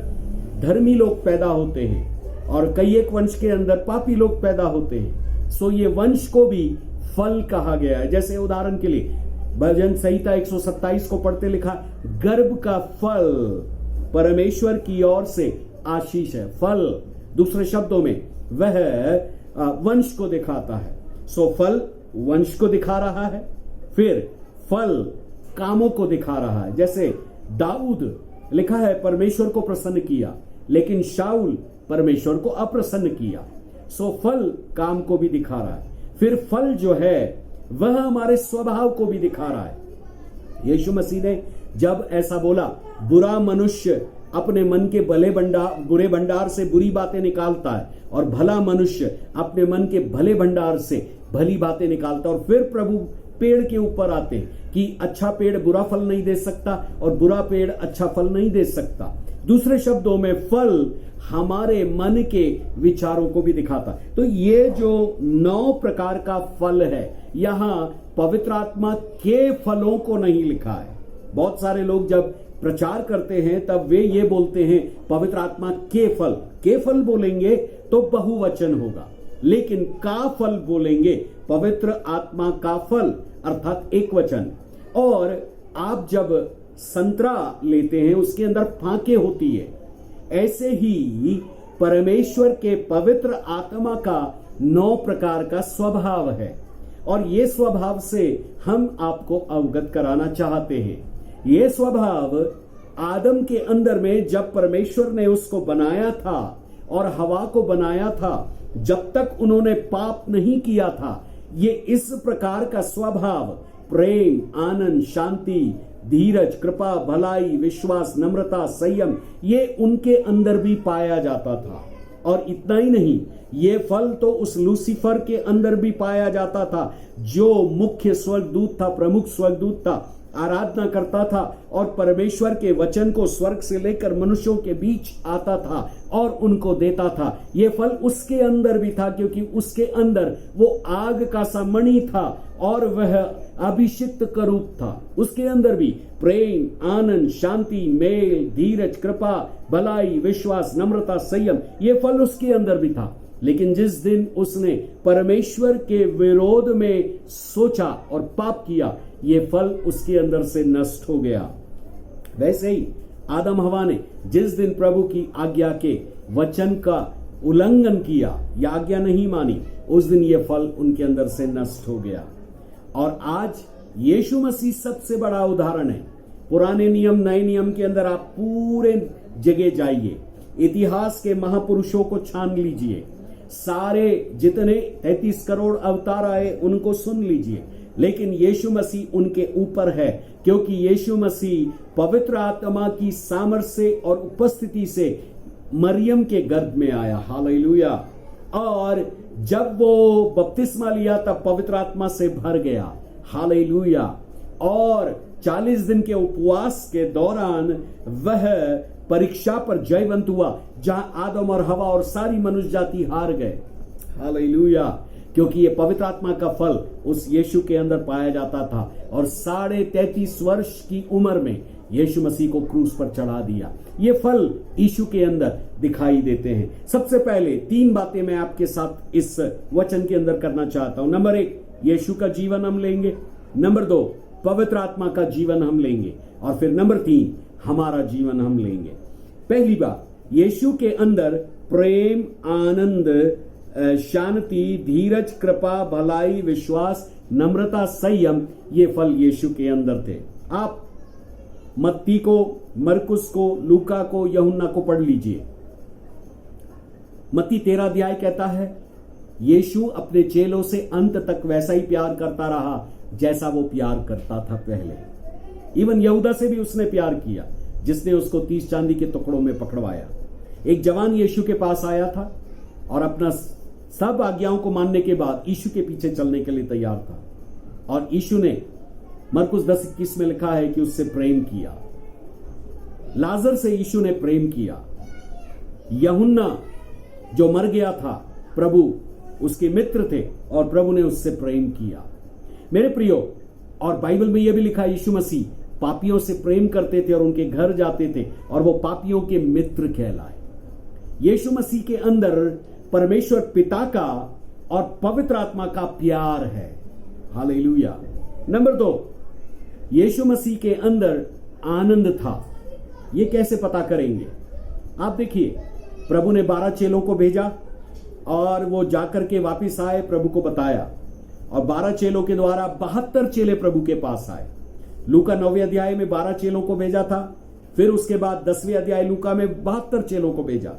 धर्मी लोग पैदा होते हैं और कई एक वंश के अंदर पापी लोग पैदा होते हैं। सो ये वंश को भी फल कहा गया है। जैसे उदाहरण के लिए भजन संहिता 127 को पढ़ते लिखा, गर्भ का फल परमेश्वर की ओर से आशीष है। फल दूसरे शब्दों में वह वंश को दिखाता है। सो फल वंश को दिखा रहा है, फिर फल कामों को दिखा रहा है। जैसे दाऊद लिखा है परमेश्वर को प्रसन्न किया, लेकिन शाऊल परमेश्वर को अप्रसन्न किया। सो फल काम को भी दिखा रहा है। फिर फल जो है वह हमारे स्वभाव को भी दिखा रहा है। यीशु मसीह ने जब ऐसा बोला, बुरा मनुष्य अपने मन के बुरे भंडार से बुरी बातें निकालता है और भला मनुष्य अपने मन के भले भंडार से भली बातें निकालता है। और फिर प्रभु पेड़ के ऊपर आते हैं कि अच्छा पेड़ बुरा फल नहीं दे सकता और बुरा पेड़ अच्छा फल नहीं दे सकता। दूसरे शब्दों में फल हमारे मन के विचारों को भी दिखाता। तो ये जो 9 प्रकार का फल है, यहां पवित्र आत्मा के फलों को नहीं लिखा है। बहुत सारे लोग जब प्रचार करते हैं तब वे ये बोलते हैं पवित्र आत्मा के फल बोलेंगे तो बहुवचन होगा, लेकिन का फल बोलेंगे पवित्र आत्मा का फल अर्थात एक वचन। और आप जब संतरा लेते हैं उसके अंदर फांके होती है, ऐसे ही परमेश्वर के पवित्र आत्मा का 9 प्रकार का स्वभाव है। और ये स्वभाव से हम आपको अवगत कराना चाहते हैं। ये स्वभाव आदम के अंदर में जब परमेश्वर ने उसको बनाया था और हवा को बनाया था, जब तक उन्होंने पाप नहीं किया था, ये इस प्रकार का स्वभाव प्रेम, आनंद, शांति, धीरज, कृपा, भलाई, विश्वास, नम्रता, संयम, ये उनके अंदर भी पाया जाता था। और इतना ही नहीं, ये फल तो उस लूसीफर के अंदर भी पाया जाता था, जो मुख्य स्वर्गदूत था, प्रमुख स्वर्गदूत था, आराधना करता था और परमेश्वर के वचन को स्वर्ग से लेकर मनुष्यों के बीच आता था और उनको देता था। ये फल उसके अंदर भी था, क्योंकि उसके अंदर वो आग का सा मणि था और वह अभिषिक्त का रूप था। उसके अंदर भी प्रेम, आनंद, शांति, मेल, धीरज, कृपा, भलाई, विश्वास, नम्रता, संयम, ये फल उसके अंदर भी था। लेकिन जिस दिन उसने परमेश्वर के विरोध में सोचा और पाप किया, ये फल उसके अंदर से नष्ट हो गया। वैसे ही आदम हवा ने जिस दिन प्रभु की आज्ञा के वचन का उल्लंघन किया या आज्ञा नहीं मानी, उस दिन ये फल उनके अंदर से नष्ट हो गया। और आज यीशु मसीह सबसे बड़ा उदाहरण है। पुराने नियम नए नियम के अंदर आप पूरे जगह जाइए, इतिहास के महापुरुषों को छान लीजिए, सारे जितने 33 करोड़ अवतार आए उनको सुन लीजिए, लेकिन यीशु मसीह उनके ऊपर है, क्योंकि यीशु मसीह पवित्र आत्मा की सामर्थ्य से और उपस्थिति से मरियम के गर्भ में आया। हालेलुया। और जब वो बपतिस्मा लिया तब पवित्र आत्मा से भर गया। हालेलुया। और 40 दिन के उपवास के दौरान वह परीक्षा पर जयवंत हुआ, जहां आदम और हवा और सारी मनुष्य जाति हार गए। हालेलुया। क्योंकि ये पवित्र आत्मा का फल उस यीशु के अंदर पाया जाता था। और 33.5 वर्ष की उम्र में यीशु मसीह को क्रूस पर चढ़ा दिया। ये फल यीशु के अंदर दिखाई देते हैं। सबसे पहले 3 बातें मैं आपके साथ इस वचन के अंदर करना चाहता हूं। नंबर 1, यीशु का जीवन हम लेंगे। नंबर 2, पवित्र आत्मा का जीवन हम लेंगे। और फिर नंबर 3, हमारा जीवन हम लेंगे। पहली बात, यीशु के अंदर प्रेम, आनंद, शांति, धीरज, कृपा, भलाई, विश्वास, नम्रता, संयम, ये फल यीशु के अंदर थे। आप मत्ती को, मरकुस को, लूका को, यूहन्ना को पढ़ लीजिए। मत्ती 13 अध्याय कहता है, यीशु अपने चेलों से अंत तक वैसा ही प्यार करता रहा जैसा वो प्यार करता था पहले। इवन यहूदा से भी उसने प्यार किया, जिसने उसको 30 चांदी के टुकड़ों में पकड़वाया। एक जवान यीशु के पास आया था और अपना सब आज्ञाओं को मानने के बाद यीशु के पीछे चलने के लिए तैयार था। और यीशु ने मरकुस 10:21 में लिखा है कि उससे प्रेम किया। लाजर से यीशु ने प्रेम किया। यूहन्ना जो मर गया था, प्रभु उसके मित्र थे और प्रभु ने उससे प्रेम किया। मेरे प्रियो, और बाइबल में यह भी लिखा है यीशु मसीह पापियों से प्रेम करते थे और उनके घर जाते थे और वो पापियों के मित्र कहलाए। यीशु मसीह के अंदर परमेश्वर पिता का और पवित्र आत्मा का प्यार है। हालेलुया। नंबर 2, यीशु मसीह के अंदर आनंद था। ये कैसे पता करेंगे? आप देखिए, प्रभु ने 12 चेलों को भेजा और वो जाकर के वापिस आए, प्रभु को बताया, और 12 चेलों के द्वारा 72 चेले प्रभु के पास आए। लूका 9वें अध्याय में 12 चेलों को भेजा था, फिर उसके बाद 10वें अध्याय लूका में 72 चेलों को भेजा,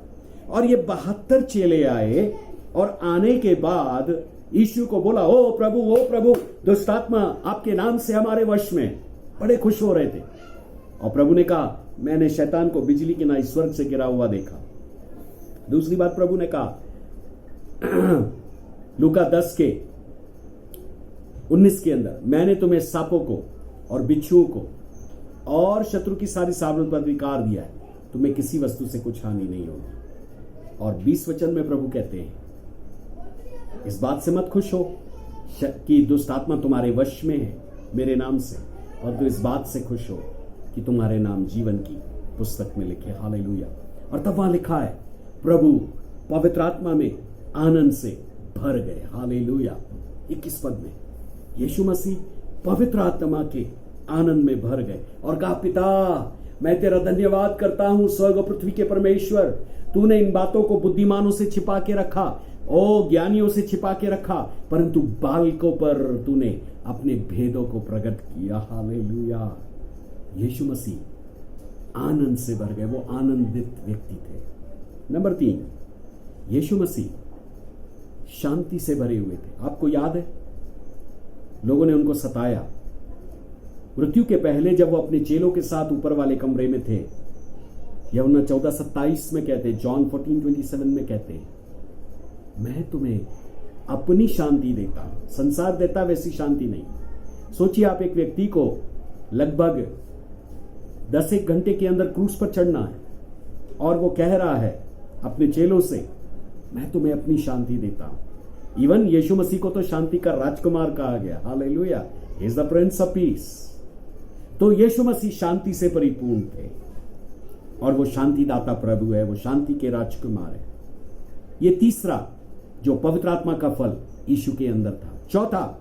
और ये 72 चेले आए और आने के बाद यीशु को बोला, ओ प्रभु, दुष्टात्मा आपके नाम से हमारे वश में। बड़े खुश हो रहे थे। और प्रभु ने कहा, मैंने शैतान को बिजली की नाई स्वर्ग से गिरा हुआ देखा। दूसरी बात प्रभु ने कहा, लूका 10:19 के अंदर, मैंने तुम्हें सांपों को और बिच्छुओं को और शत्रु की सारी सामर्थ पर अधिकार दिया है, तुम्हें किसी वस्तु से कुछ हानि नहीं होगी। और 20 वचन में प्रभु कहते हैं, इस बात से मत खुश हो कि दुष्ट आत्मा तुम्हारे वश में है मेरे नाम से, और तो इस बात से खुश हो कि तुम्हारे नाम जीवन की पुस्तक में लिखे। हालेलुया। और तब वहां लिखा है, प्रभु पवित्र आत्मा में आनंद से भर गए। हालेलुया। 21 पद में यीशु मसीह पवित्र आत्मा के आनंद में भर गए और कहा, पिता मैं तेरा धन्यवाद करता हूं स्वर्ग और पृथ्वी के परमेश्वर, तूने इन बातों को बुद्धिमानों से छिपा के रखा, ओ ज्ञानियों से छिपा के रखा, परंतु बालकों पर तूने अपने भेदों को प्रकट किया। हालेलुया। यीशु मसीह आनंद से भर गए, वो आनंदित व्यक्ति थे। नंबर 3, यीशु मसीह शांति से भरे हुए थे। आपको याद है, लोगों ने उनको सताया। मृत्यु के पहले जब वो अपने चेलों के साथ ऊपर वाले कमरे में थे, यूहन्ना 14:27 में कहते, जॉन 14:27 में कहते, मैं तुम्हें अपनी शांति देता हूं, संसार देता वैसी शांति नहीं। सोचिए, आप एक व्यक्ति को लगभग 10 घंटे के अंदर क्रूस पर चढ़ना है और वो कह रहा है अपने चेलों से, मैं तुम्हें अपनी शांति देता हूं। इवन यीशु मसीह को तो शांति का राजकुमार कहा गया। Hallelujah. He is the Prince of peace. तो यीशु मसीह शांति से परिपूर्ण थे और वो शांतिदाता प्रभु है, वो शांति के राजकुमार है। ये तीसरा जो पवित्र आत्मा का फल यीशु के अंदर था। चौथा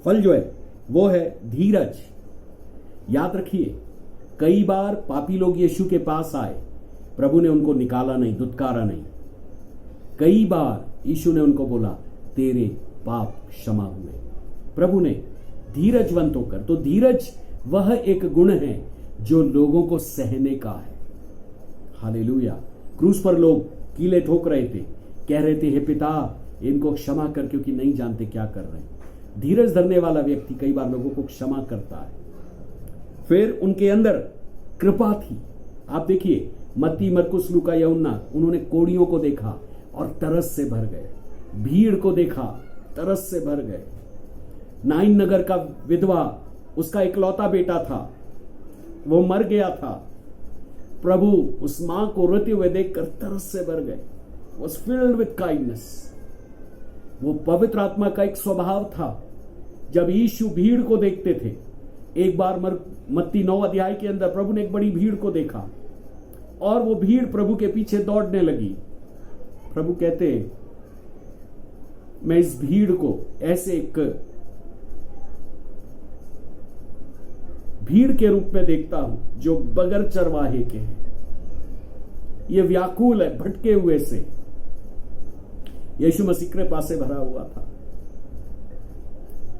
फल जो है वो है धीरज। याद रखिए, कई बार पापी लोग यीशु के पास आए, प्रभु ने उनको निकाला नहीं, दुत्कारा नहीं। कई बार यीशु ने उनको बोला, तेरे पाप क्षमा हुए। प्रभु ने धीरजवंत होकर, तो धीरज वह एक गुण है जो लोगों को सहने का है। हालेलुया। क्रूस पर लोग कीले ठोक रहे थे, कह रहे थे, हे पिता इनको क्षमा कर क्योंकि नहीं जानते क्या कर रहे हैं। धीरज धरने वाला व्यक्ति कई बार लोगों को क्षमा करता है। फिर उनके अंदर कृपा थी। आप देखिए, मत्ती, मरकुस, लूका, यूहन्ना, उन्होंने कोढ़ियों को देखा और तरस से भर गए। भीड़ को देखा, तरस से भर गए। नाइन नगर का विधवा, उसका इकलौता बेटा था, वो मर गया था। प्रभु उस मां को रोते हुए देखकर तरस से भर गए। Was filled with kindness। वो पवित्र आत्मा का एक स्वभाव था। जब यीशु भीड़ को देखते थे, एक बार मत्ती 9 अध्याय के अंदर प्रभु ने एक बड़ी भीड़ को देखा और वो भीड़ प्रभु के पीछे दौड़ने लगी। प्रभु कहते, मैं इस भीड़ को ऐसे एक भीड़ के रूप में देखता हूं जो बगैर चरवाहे के हैं। ये व्याकुल है, भटके हुए से। यीशु मसीह कृपा से भरा हुआ था।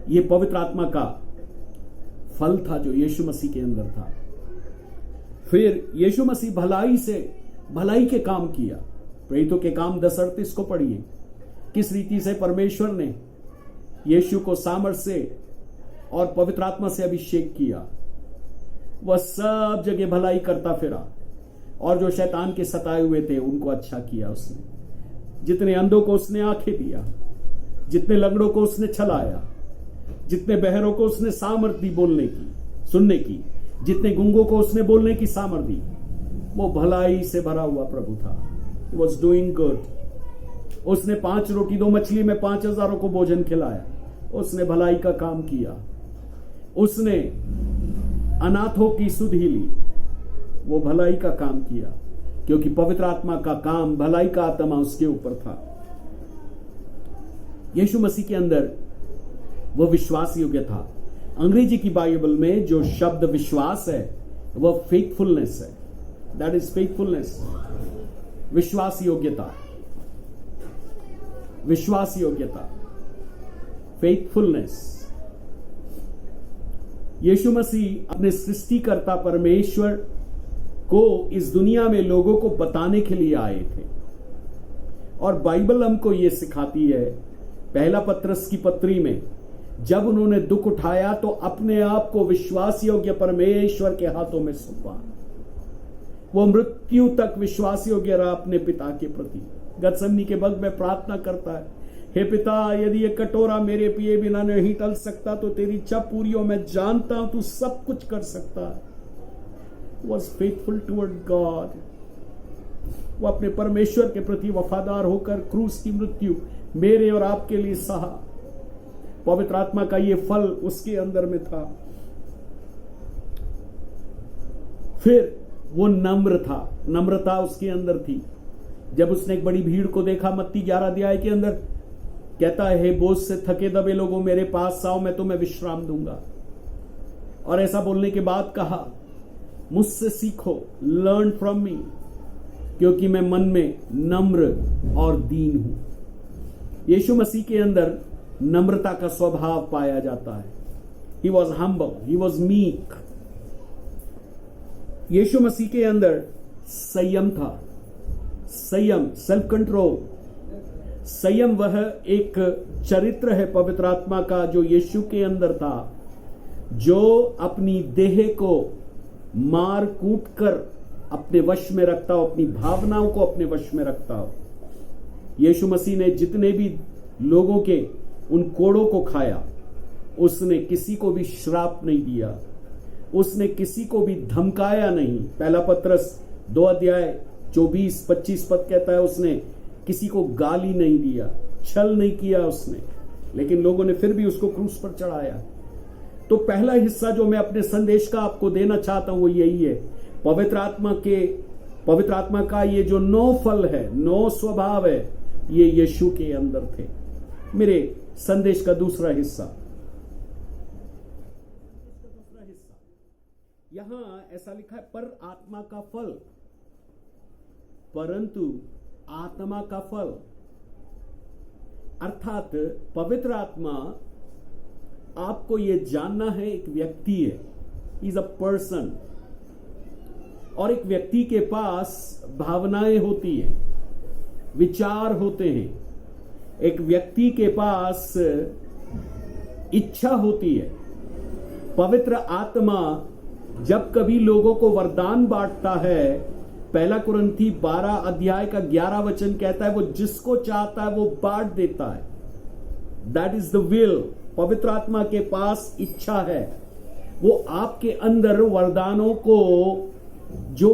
ये पवित्र आत्मा का फल था जो यीशु मसीह के अंदर था। फिर यीशु मसीह भलाई के काम किया। प्रेरितों के काम 10:38 को पढ़िए। किस रीति से परमेश्वर ने यीशु को सामर्थ से और पवित्र आत्मा से अभिषेक किया। वह सब जगह भलाई करता फिरा और जो शैतान के सताए हुए थे उनको अच्छा किया उसने। जितने अंधों को उसने आंखें दिया, जितने लंगड़ों को उसने चलाया, जितने बहरों को उसने सामर्थ दी बोलने की, सुनने की, जितने गूंगों को उसने बोलने की सामर्थ दी, वो भलाई से भरा हुआ प्रभु था। He was doing good. उसने 5 रोटी 2 मछली में 5,000 को भोजन खिलाया। उसने भलाई का काम किया। उसने अनाथों की सुधि ली। वो भलाई का काम किया, क्योंकि पवित्र आत्मा का काम, भलाई का आत्मा उसके ऊपर था। यीशु मसीह के अंदर वो विश्वास योग्य था। अंग्रेजी की बाइबल में जो शब्द विश्वास है वह फेथफुलनेस है। दैट इज फेथफुलनेस, विश्वास योग्यता, विश्वास योग्यता, फेथफुलनेस। यीशु मसीह अपने सृष्टिकर्ता परमेश्वर को इस दुनिया में लोगों को बताने के लिए आए थे। और बाइबल हमको यह सिखाती है, पहला पत्रस की पत्री में, जब उन्होंने दुख उठाया तो अपने आप को विश्वास योग्य परमेश्वर के हाथों में सौंपा। वो मृत्यु तक विश्वास योग्य रहा अपने पिता के प्रति। गतसमनी के वक्त में प्रार्थना करता है, हे पिता, यदि ये कटोरा मेरे पिए बिना नहीं टल सकता तो तेरी इच्छा पूरी हो। मैं जानता हूं तू सब कुछ कर सकता है। Was faithful toward God. वो अपने परमेश्वर के प्रति वफादार होकर क्रूस की मृत्यु मेरे और आपके लिए सहा। पवित्र आत्मा का ये फल उसके अंदर में था। फिर वो नम्र था, नम्रता उसके अंदर थी। जब उसने एक बड़ी भीड़ को देखा, मत्ती 11 अध्याय के अंदर कहता है, हे बोझ से थके दबे लोगों, मेरे पास आओ, मैं तुम्हें विश्राम दूंगा। और ऐसा बोलने के बाद कहा, मुझसे सीखो, लर्न फ्रॉम मी, क्योंकि मैं मन में नम्र और दीन हूं। यीशु मसीह के अंदर नम्रता का स्वभाव पाया जाता है। He was humble, he was meek. Yeshu Masih के अंदर संयम था, संयम, सेल्फ कंट्रोल। संयम वह एक चरित्र है पवित्र आत्मा का जो यीशु के अंदर था, जो अपनी देह को मार कूट कर अपने वश में रखता हो, अपनी भावनाओं को अपने वश में रखता हो। यीशु मसीह ने जितने भी लोगों के उन कोड़ों को खाया, उसने किसी को भी श्राप नहीं दिया, उसने किसी को भी धमकाया नहीं। पहला पत्रस 2 अध्याय 24-25 पद कहता है, उसने किसी को गाली नहीं दिया, छल नहीं किया उसने, लेकिन लोगों ने फिर भी उसको क्रूस पर चढ़ाया। तो पहला हिस्सा जो मैं अपने संदेश का आपको देना चाहता हूं वो यही है, पवित्र आत्मा का ये जो 9 फल है, 9 स्वभाव है, ये यीशु के अंदर थे। मेरे संदेश का दूसरा हिस्सा, यहां ऐसा लिखा है, पर आत्मा का फल, परंतु आत्मा का फल, अर्थात पवित्र आत्मा, आपको यह जानना है, एक व्यक्ति है, इज अ पर्सन। और एक व्यक्ति के पास भावनाएं होती हैं, विचार होते हैं, एक व्यक्ति के पास इच्छा होती है। पवित्र आत्मा जब कभी लोगों को वरदान बांटता है, पहला कुरिन्थी 12 अध्याय का 11 वचन कहता है, वो जिसको चाहता है वो बांट देता है। That is the will. पवित्र आत्मा के पास इच्छा है, वो आपके अंदर वरदानों को जो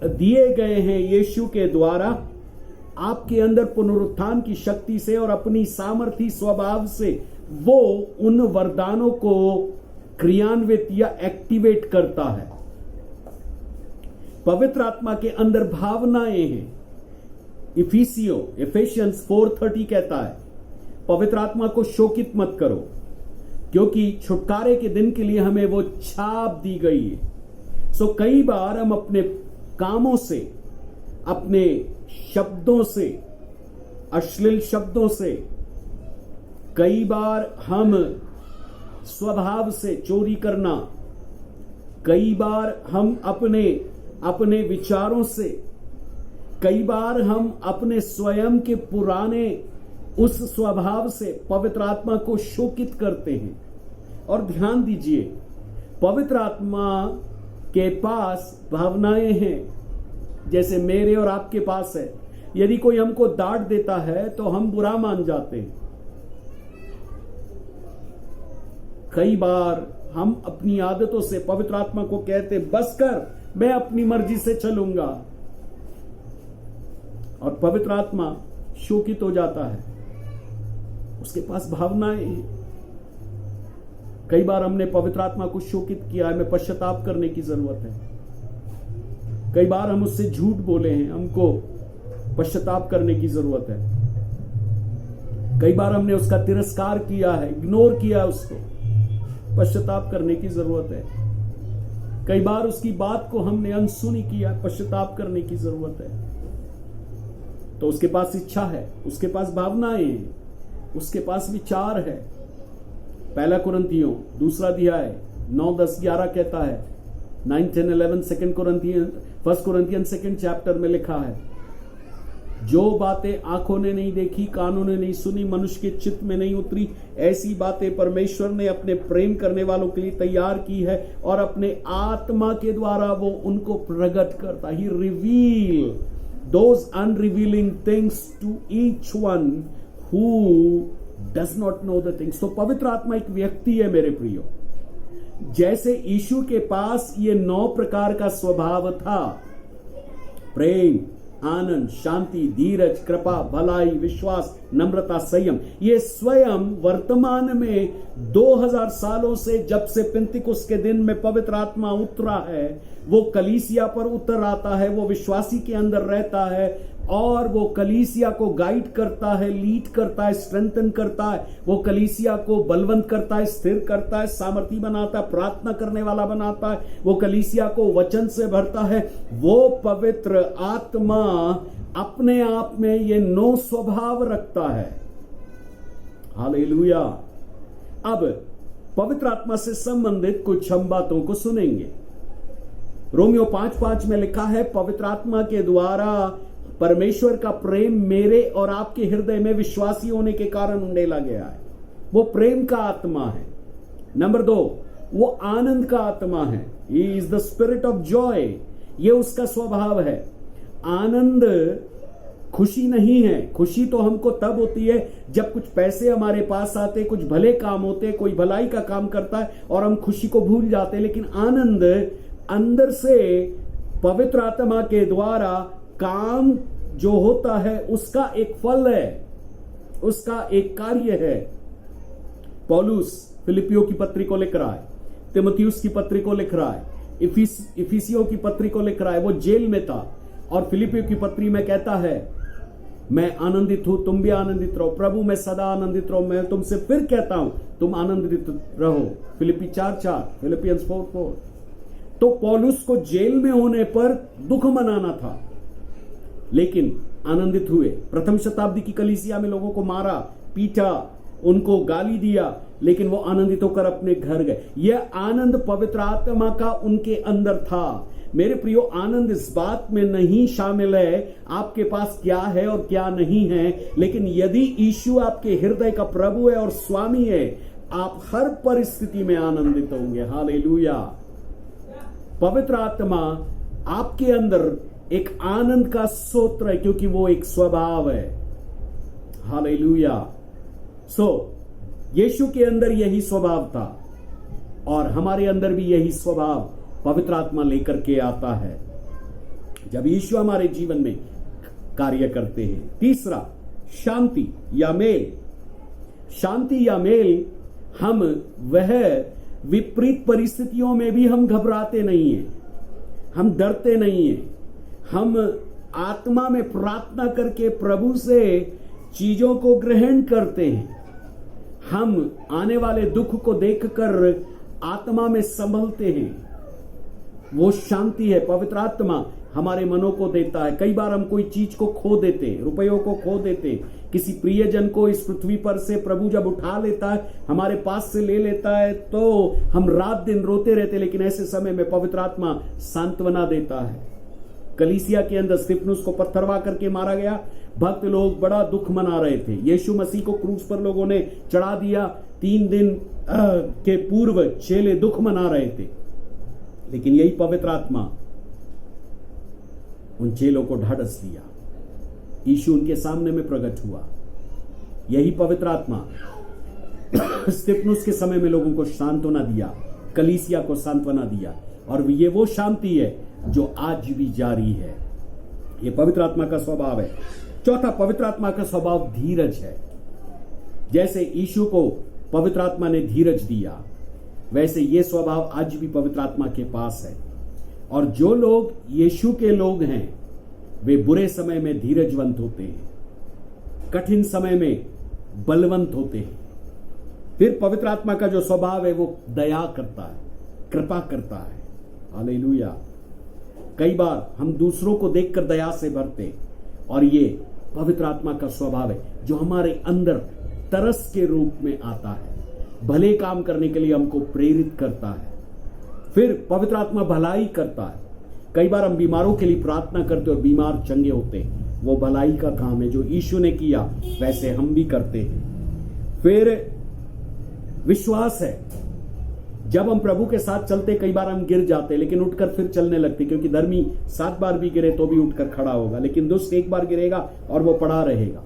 दिए गए हैं यीशु के द्वारा, आपके अंदर पुनरुत्थान की शक्ति से और अपनी सामर्थी स्वभाव से वो उन वरदानों को क्रियान्वित या एक्टिवेट करता है। पवित्र आत्मा के अंदर भावनाएं हैं। इफिशियंस 4:30 कहता है, पवित्र आत्मा को शोकित मत करो, क्योंकि छुटकारे के दिन के लिए हमें वो छाप दी गई है। सो कई बार हम अपने कामों से, अपने शब्दों से, अश्लील शब्दों से, कई बार हम स्वभाव से चोरी करना, कई बार हम अपने विचारों से, कई बार हम अपने स्वयं के पुराने उस स्वभाव से पवित्र आत्मा को शोकित करते हैं। और ध्यान दीजिए, पवित्र आत्मा के पास भावनाएं हैं, जैसे मेरे और आपके पास है। यदि कोई हमको डांट देता है तो हम बुरा मान जाते हैं। कई बार हम अपनी आदतों से पवित्र आत्मा को कहते बस कर, मैं अपनी मर्जी से चलूंगा, और पवित्र आत्मा शोकित हो जाता है, उसके पास भावनाएं हैं। कई बार हमने पवित्र आत्मा को शोकित किया है, हमें पश्चाताप करने की जरूरत है। कई बार हम उससे झूठ बोले हैं, हमको पश्चाताप करने की जरूरत है। कई बार हमने उसका तिरस्कार किया है, इग्नोर किया उसको, पश्चाताप करने की जरूरत है। कई बार उसकी बात को हमने अनसुनी किया, पश्चाताप करने की जरूरत है। तो उसके पास इच्छा है, उसके पास भावनाएं हैं, उसके पास विचार है। पहला कुरिन्थियों 2 अध्याय 9, 10, 11 कहता है, 9, 10, 11 1 कुरिन्थियन 2 चैप्टर में लिखा है, जो बातें आंखों ने नहीं देखी, कानों ने नहीं सुनी, मनुष्य के चित्त में नहीं उतरी, ऐसी बातें परमेश्वर ने अपने प्रेम करने वालों के लिए तैयार की है, और अपने आत्मा के द्वारा वो उनको प्रकट करता। ही reveal those unrevealing things to each one who does not know the things। तो पवित्र आत्मा एक व्यक्ति है मेरे प्रियो। जैसे यीशु के पास ये 9 प्रकार का स्वभाव था, प्रेम, आनंद, शांति, धीरज, कृपा, भलाई, विश्वास, नम्रता, संयम, ये स्वयं वर्तमान में 2000 सालों से, जब से पिंतिकुस्त के दिन में पवित्र आत्मा उतरा है, वो कलीसिया पर उतर आता है, वो विश्वासी के अंदर रहता है, और वो कलीसिया को गाइड करता है, लीड करता है, स्ट्रेंथन करता है, वो कलीसिया को बलवंत करता है, स्थिर करता है, सामर्थी बनाता है, प्रार्थना करने वाला बनाता है, वो कलीसिया को वचन से भरता है। वो पवित्र आत्मा अपने आप में ये 9 स्वभाव रखता है। हालेलुया। अब पवित्र आत्मा से संबंधित कुछ हम बातों को सुनेंगे। रोमियो 5:5 में लिखा है, पवित्र आत्मा के द्वारा परमेश्वर का प्रेम मेरे और आपके हृदय में विश्वासी होने के कारण उंडेला गया है। वो प्रेम का आत्मा है। नंबर 2, वो आनंद का आत्मा है। He is the spirit of Joy. ये उसका स्वभाव है। आनंद खुशी नहीं है। खुशी तो हमको तब होती है जब कुछ पैसे हमारे पास आते, कुछ भले काम होते, कोई भलाई का काम करता है और हम खुशी को भूल जाते। लेकिन आनंद अंदर से पवित्र आत्मा के द्वारा काम जो होता है उसका एक फल है, उसका एक कार्य है। पौलुस फिलिपियों की पत्री को लिख रहा है, तिमुथियुस की पत्री को लिख रहा है, इफिसियों की पत्री को लिख रहा है। वो जेल में था और फिलिपियों की पत्री में कहता है, मैं आनंदित हूं, तुम भी आनंदित रहो, प्रभु में सदा आनंदित रहो, मैं तुमसे फिर कहता हूं तुम आनंदित रहो। फिलिपी 4:4, फिलिपियंस 4:4। तो पौलुस को जेल में होने पर दुख मनाना था, लेकिन आनंदित हुए। प्रथम शताब्दी की कलीसिया में लोगों को मारा, पीटा, उनको गाली दिया, लेकिन वो आनंदित होकर अपने घर गए। यह आनंद पवित्र आत्मा का उनके अंदर था। मेरे प्रियो, आनंद इस बात में नहीं शामिल है आपके पास क्या है और क्या नहीं है, लेकिन यदि यीशु आपके हृदय का प्रभु है और स्वामी है, आप हर परिस्थिति में आनंदित होंगे। हालेलुया। पवित्र आत्मा आपके अंदर एक आनंद का स्रोत है, क्योंकि वो एक स्वभाव है। हालेलुया। यीशु के अंदर यही स्वभाव था और हमारे अंदर भी यही स्वभाव पवित्र आत्मा लेकर के आता है जब यीशु हमारे जीवन में कार्य करते हैं। तीसरा, शांति या मेल। शांति या मेल, हम वह विपरीत परिस्थितियों में भी हम घबराते नहीं हैं, हम डरते नहीं हैं, हम आत्मा में प्रार्थना करके प्रभु से चीजों को ग्रहण करते हैं। हम आने वाले दुख को देखकर आत्मा में संभलते हैं। वो शांति है पवित्र आत्मा हमारे मनों को देता है। कई बार हम कोई चीज को खो देते हैं, रुपयों को खो देते हैं, किसी प्रियजन को इस पृथ्वी पर से प्रभु जब उठा लेता है, हमारे पास से ले लेता है, तो हम रात दिन रोते रहते, लेकिन ऐसे समय में पवित्र आत्मा सांत्वना देता है। कलीसिया के अंदर स्तिफनुस को पत्थरवा करके मारा गया, भक्त लोग बड़ा दुख मना रहे थे। यीशु मसीह को क्रूस पर लोगों ने चढ़ा दिया, 3 दिन के पूर्व चेले दुख मना रहे थे, लेकिन यही पवित्र आत्मा उन चेलों को ढाढ़स दिया। यीशु उनके सामने में प्रकट हुआ। यही पवित्र आत्मा स्तिफनुस के समय में लोगों को सांत्वना दिया, कलीसिया को सांत्वना दिया, और ये वो शांति है जो आज भी जारी है। ये पवित्र आत्मा का स्वभाव है। चौथा, पवित्र आत्मा का स्वभाव धीरज है। जैसे यीशु को पवित्र आत्मा ने धीरज दिया, वैसे ये स्वभाव आज भी पवित्र आत्मा के पास है। और जो लोग यीशु के लोग हैं वे बुरे समय में धीरजवंत होते हैं, कठिन समय में बलवंत होते हैं। फिर पवित्र आत्मा का जो स्वभाव है वो दया करता है, कृपा करता है। हालेलुया। कई बार हम दूसरों को देखकर दया से भरते, और ये पवित्र आत्मा का स्वभाव है जो हमारे अंदर तरस के रूप में आता है, भले काम करने के लिए हमको प्रेरित करता है। फिर पवित्र आत्मा भलाई करता है। कई बार हम बीमारों के लिए प्रार्थना करते और बीमार चंगे होते, वो भलाई का काम है। जो यीशु ने किया वैसे हम भी करते हैं। फिर विश्वास है। जब हम प्रभु के साथ चलते कई बार हम गिर जाते, लेकिन उठकर फिर चलने लगते, क्योंकि धर्मी 7 बार भी गिरे तो भी उठकर खड़ा होगा, लेकिन दुष्ट 1 बार गिरेगा और वो पड़ा रहेगा।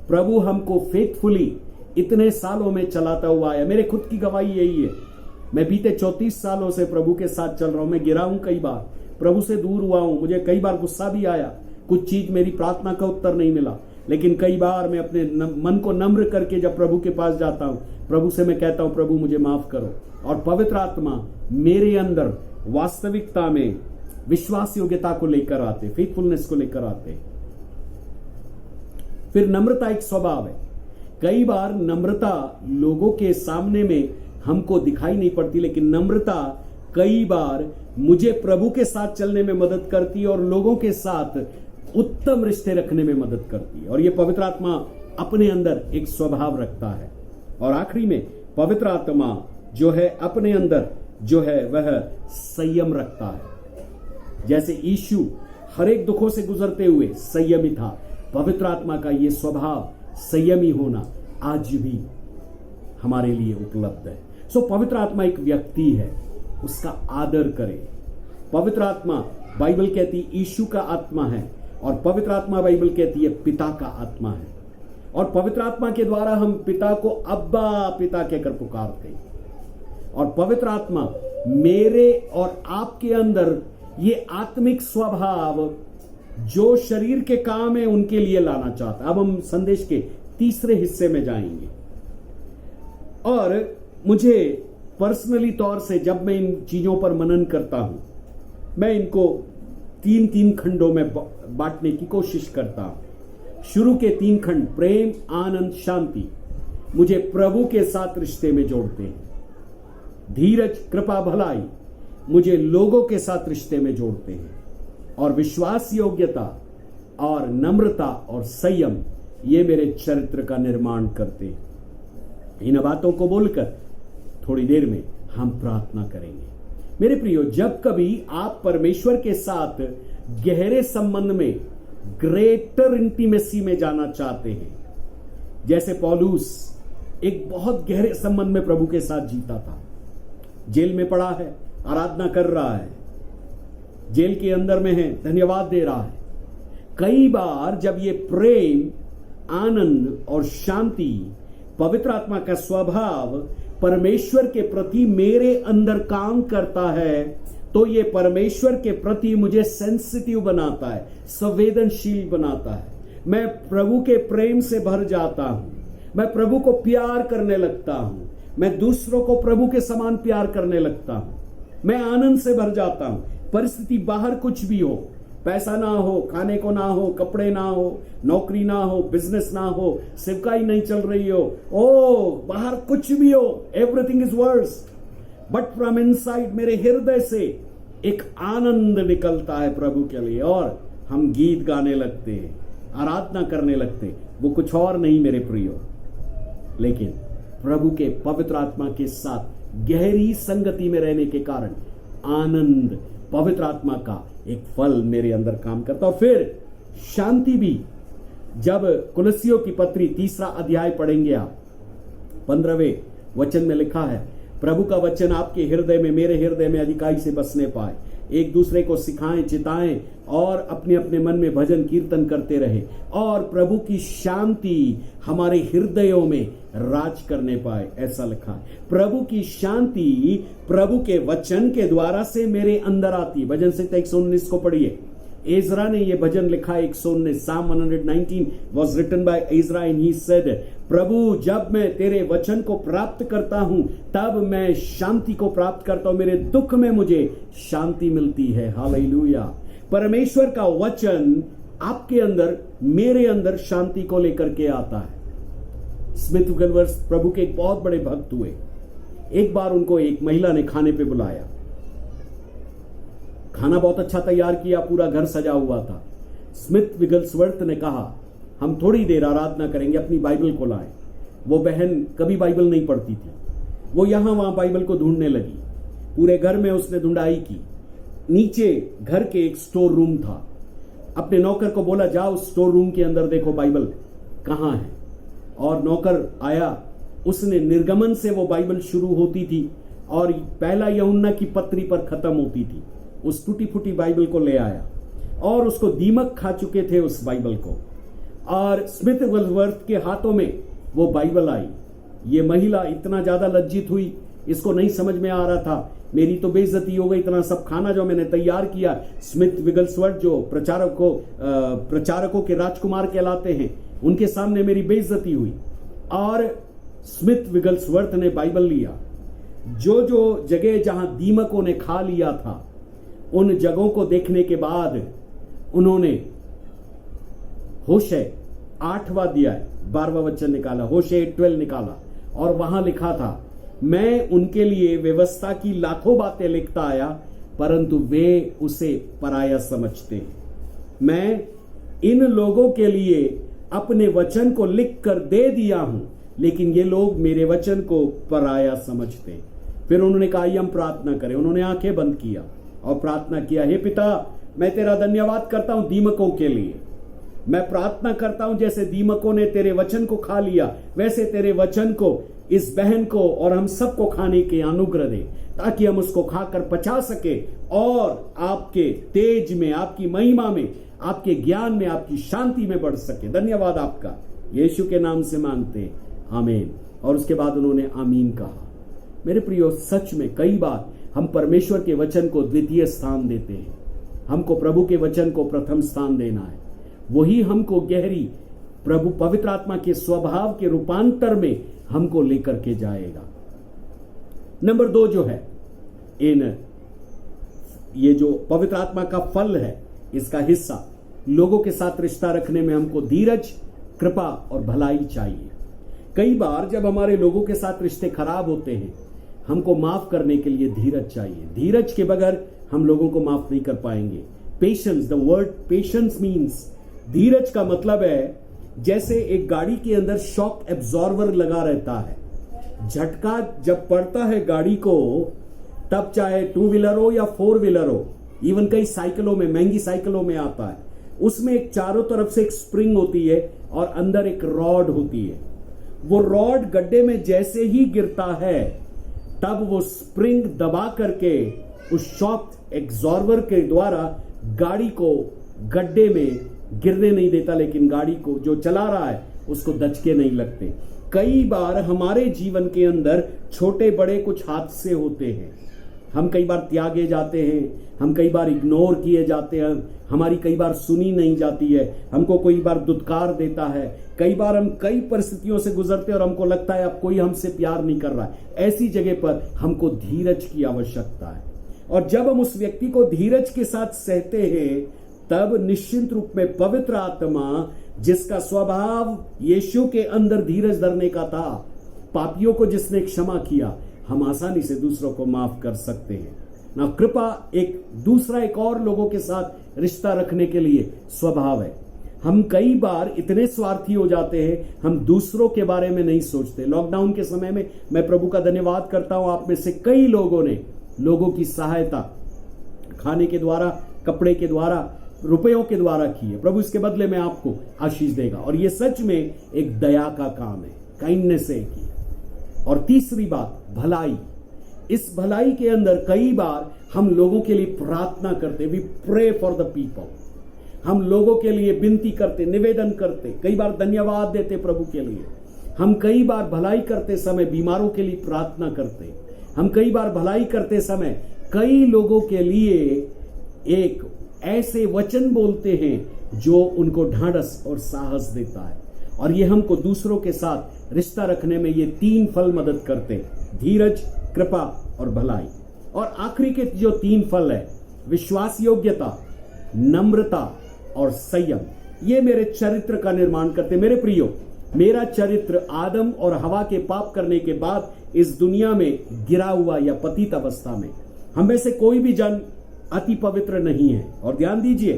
प्रभु हमको फेथफुली इतने सालों में चलाता हुआ आया। मेरे खुद की गवाही यही है। मैं बीते 34 सालों से प्रभु के साथ चल रहा हूं। मैं गिरा हूं, कई बार प्रभु से दूर हुआ हूं, मुझे कई बार गुस्सा भी आया, कुछ चीज मेरी प्रार्थना का उत्तर नहीं मिला, लेकिन कई बार मैं अपने मन को नम्र करके जब प्रभु के पास जाता हूं, प्रभु से मैं कहता हूं, प्रभु मुझे माफ करो, और पवित्र आत्मा मेरे अंदर वास्तविकता में विश्वास योग्यता को लेकर आते, फेथफुलनेस को लेकर आते। फिर नम्रता एक स्वभाव है। कई बार नम्रता लोगों के सामने में हमको दिखाई नहीं पड़ती, लेकिन नम्रता कई बार मुझे प्रभु के साथ चलने में मदद करती है और लोगों के साथ उत्तम रिश्ते रखने में मदद करती है। और यह पवित्र आत्मा अपने अंदर एक स्वभाव रखता है। और आखिरी में पवित्र आत्मा जो है अपने अंदर जो है वह संयम रखता है। जैसे यीशु हर एक दुखों से गुजरते हुए संयमी था, पवित्र आत्मा का यह स्वभाव संयमी होना आज भी हमारे लिए उपलब्ध है। सो पवित्र आत्मा एक व्यक्ति है, उसका आदर करें। पवित्र आत्मा बाइबल कहती है यीशु का आत्मा है, और पवित्र आत्मा बाइबल कहती है पिता का आत्मा है। और पवित्र आत्मा के द्वारा हम पिता को अब्बा पिता कहकर पुकारते हैं। और पवित्र आत्मा मेरे और आपके अंदर ये आत्मिक स्वभाव जो शरीर के काम है उनके लिए लाना चाहता है। अब हम संदेश के तीसरे हिस्से में जाएंगे। और मुझे पर्सनली तौर से जब मैं इन चीजों पर मनन करता हूं, मैं इनको 3 खंडों में बांटने की कोशिश करता हूं। शुरू के 3 खंड प्रेम, आनंद, शांति मुझे प्रभु के साथ रिश्ते में जोड़ते हैं। धीरज, कृपा, भलाई मुझे लोगों के साथ रिश्ते में जोड़ते हैं। और विश्वास योग्यता और नम्रता और संयम ये मेरे चरित्र का निर्माण करते हैं। इन बातों को बोलकर थोड़ी देर में हम प्रार्थना करेंगे। मेरे प्रियो, जब कभी आप परमेश्वर के साथ गहरे संबंध में, ग्रेटर इंटीमेसी में जाना चाहते हैं, जैसे पौलुस एक बहुत गहरे संबंध में प्रभु के साथ जीता था, जेल में पड़ा है, आराधना कर रहा है, जेल के अंदर में है, धन्यवाद दे रहा है। कई बार जब ये प्रेम, आनंद और शांति, पवित्र आत्मा का स्वभाव परमेश्वर के प्रति मेरे अंदर काम करता है, तो ये परमेश्वर के प्रति मुझे सेंसिटिव बनाता है, संवेदनशील बनाता है। मैं प्रभु के प्रेम से भर जाता हूं, मैं प्रभु को प्यार करने लगता हूं, मैं दूसरों को प्रभु के समान प्यार करने लगता हूं, मैं आनंद से भर जाता हूं। परिस्थिति बाहर कुछ भी हो, पैसा ना हो, खाने को ना हो, कपड़े ना हो, नौकरी ना हो, बिजनेस ना हो, सेवकाई नहीं चल रही हो, ओ बाहर कुछ भी हो, everything is worse, but from inside मेरे हृदय से एक आनंद निकलता है प्रभु के लिए, और हम गीत गाने लगते हैं, आराधना करने लगते हैं। वो कुछ और नहीं मेरे प्रियो, लेकिन प्रभु के पवित्र आत्मा के साथ गहरी संगति में रहने के कारण आनंद, पवित्र आत्मा का एक फल मेरे अंदर काम करता। और फिर शांति भी। जब कुलसियों की पत्री 3 अध्याय पढ़ेंगे आप, 15वें वचन में लिखा है, प्रभु का वचन आपके हृदय में, मेरे हृदय में अधिकाई से बसने पाए, एक दूसरे को सिखाएं, चिताएं और अपने अपने मन में भजन कीर्तन करते रहे और प्रभु की शांति हमारे हृदयों में राज करने पाए। ऐसा लिखा है, प्रभु की शांति प्रभु के वचन के द्वारा से मेरे अंदर आती। भजन संहिता 119 को पढ़िए। एजरा ने यह भजन लिखा है 119। Psalm 119 was written by Ezra and he said, प्रभु जब मैं तेरे वचन को प्राप्त करता हूं तब मैं शांति को प्राप्त करता हूं, मेरे दुख में मुझे शांति मिलती है। हालेलुया। परमेश्वर का वचन आपके अंदर, मेरे अंदर शांति को लेकर के आता है। स्मिथ विगलवर्थ प्रभु के एक बहुत बड़े भक्त हुए। एक बार उनको एक महिला ने खाने पे बुलाया। खाना बहुत अच्छा तैयार किया, पूरा घर सजा हुआ था। स्मिथ विगलवर्थ ने कहा, हम थोड़ी देर आराधना करेंगे, अपनी बाइबल को लाएं। वो बहन कभी बाइबल नहीं पढ़ती थी। वो यहां वहां बाइबल को ढूंढने लगी। पूरे घर में उसने ढूंढाई की। नीचे घर के एक स्टोर रूम था। अपने नौकर को बोला, जाओ स्टोर रूम के अंदर देखो बाइबल कहां है। और नौकर आया। उसने निर्गमन से वो बाइबल शुरू होती थी और पहला यूहन्ना की पत्री पर खत्म होती थी। उस टूटी फूटी बाइबल को ले आया और उसको दीमक खा चुके थे उस बाइबल को। और स्मिथ विगलवर्थ के हाथों में वो बाइबल आई। ये महिला इतना ज्यादा लज्जित हुई, इसको नहीं समझ में आ रहा था, मेरी तो बेइज्जती हो गई, इतना सब खाना जो मैंने तैयार किया। स्मिथ विगलवर्थ जो प्रचारकों के राजकुमार कहलाते हैं, उनके सामने मेरी बेइज्जती हुई। और स्मिथ विगलवर्थ ने बाइबल लिया। जो जो जगह जहां दीमकों ने खा लिया था, उन जगहों को देखने के बाद उन्होंने होशे 8वां अध्याय 12वां वचन निकाला, होशे 12 निकाला और वहां लिखा था, मैं उनके लिए व्यवस्था की लाखों बातें लिखता आया परंतु वे उसे पराया समझते हैं। मैं इन लोगों के लिए अपने वचन को लिख कर दे दिया हूं लेकिन ये लोग मेरे वचन को पराया समझते हैं। फिर उन्होंने कहा, हम प्रार्थना करें। उन्होंने आंखें बंद किया और प्रार्थना किया, हे पिता, मैं तेरा धन्यवाद करता हूं दीमकों के लिए। मैं प्रार्थना करता हूं जैसे दीमकों ने तेरे वचन को खा लिया, वैसे तेरे वचन को इस बहन को और हम सबको खाने के अनुग्रह दे, ताकि हम उसको खाकर पचा सके और आपके तेज में, आपकी महिमा में, आपके ज्ञान में, आपकी शांति में बढ़ सके। धन्यवाद आपका, यीशु के नाम से मांगते हैं, आमीन। और उसके बाद उन्होंने आमीन कहा। मेरे प्रियो, सच में कई बार हम परमेश्वर के वचन को द्वितीय स्थान देते हैं। हमको प्रभु के वचन को प्रथम स्थान देना है। वही हमको गहरी प्रभु पवित्र आत्मा के स्वभाव के रूपांतर में हमको लेकर के जाएगा। नंबर 2 जो है, ये जो पवित्र आत्मा का फल है, इसका हिस्सा लोगों के साथ रिश्ता रखने में हमको धीरज, कृपा और भलाई चाहिए। कई बार जब हमारे लोगों के साथ रिश्ते खराब होते हैं, हमको माफ करने के लिए धीरज चाहिए। धीरज के बगैर हम लोगों को माफ नहीं कर पाएंगे। Patience, the word patience means, धीरज का मतलब है जैसे एक गाड़ी के अंदर शॉक एब्जॉर्बर लगा रहता है। झटका जब पड़ता है गाड़ी को, तब चाहे 2 व्हीलर हो या 4 व्हीलर हो, इवन कई साइकिलों में, महंगी साइकिलों में आता है, उसमें एक चारों तरफ से एक स्प्रिंग होती है और अंदर एक रॉड होती है। वो रॉड गड्ढे में जैसे ही गिरता है, तब वो स्प्रिंग दबा करके उस शॉक एब्जॉर्बर के द्वारा गाड़ी को गड्ढे में गिरने नहीं देता, लेकिन गाड़ी को जो चला रहा है उसको दचके नहीं लगते। कई बार हमारे जीवन के अंदर छोटे बड़े कुछ हादसे होते हैं। हम कई बार त्यागे जाते हैं, हम कई बार इग्नोर किए जाते हैं, हमारी कई बार सुनी नहीं जाती है, हमको कई बार दुत्कार देता है, कई बार हम कई परिस्थितियों से गुजरते हैं और हमको लगता है अब कोई हमसे प्यार नहीं कर रहा है। ऐसी जगह पर हमको धीरज की आवश्यकता है। और जब हम उस व्यक्ति को धीरज के साथ सहते हैं, तब निश्चित रूप में पवित्र आत्मा, जिसका स्वभाव यीशु के अंदर धीरज धरने का था, पापियों को जिसने क्षमा किया, हम आसानी से दूसरों को माफ कर सकते हैं ना। कृपा एक और लोगों के साथ रिश्ता रखने के लिए स्वभाव है। हम कई बार इतने स्वार्थी हो जाते हैं, हम दूसरों के बारे में नहीं सोचते। लॉकडाउन के समय में मैं प्रभु का धन्यवाद करता हूं, आप में से कई लोगों ने लोगों की सहायता खाने के द्वारा, कपड़े के द्वारा, रुपयों के द्वारा की है। प्रभु इसके बदले में आपको आशीष देगा। और ये सच में एक दया का काम है, काइंडनेस है की। और तीसरी बात, भलाई। इस भलाई के अंदर कई बार हम लोगों के लिए प्रार्थना करते, we pray for the people, हम लोगों के लिए विनती करते, निवेदन करते, कई बार धन्यवाद देते प्रभु के लिए। हम कई बार भलाई करते समय बीमारों के लिए प्रार्थना करते, हम कई बार भलाई करते समय कई लोगों के लिए एक ऐसे वचन बोलते हैं जो उनको ढांढस और साहस देता है, और ये हमको दूसरों के साथ रिश्ता रखने में ये 3 फल मदद करते हैं, धीरज, कृपा और भलाई। और आखिरी के जो 3 फल है, विश्वास योग्यता, नम्रता और संयम, ये मेरे चरित्र का निर्माण करते। मेरे प्रियो, मेरा चरित्र आदम और हवा के पाप करने के बाद इस दुनिया में गिरा हुआ या पतित अवस्था में, हम में से कोई भी जन अति पवित्र नहीं है। और ध्यान दीजिए,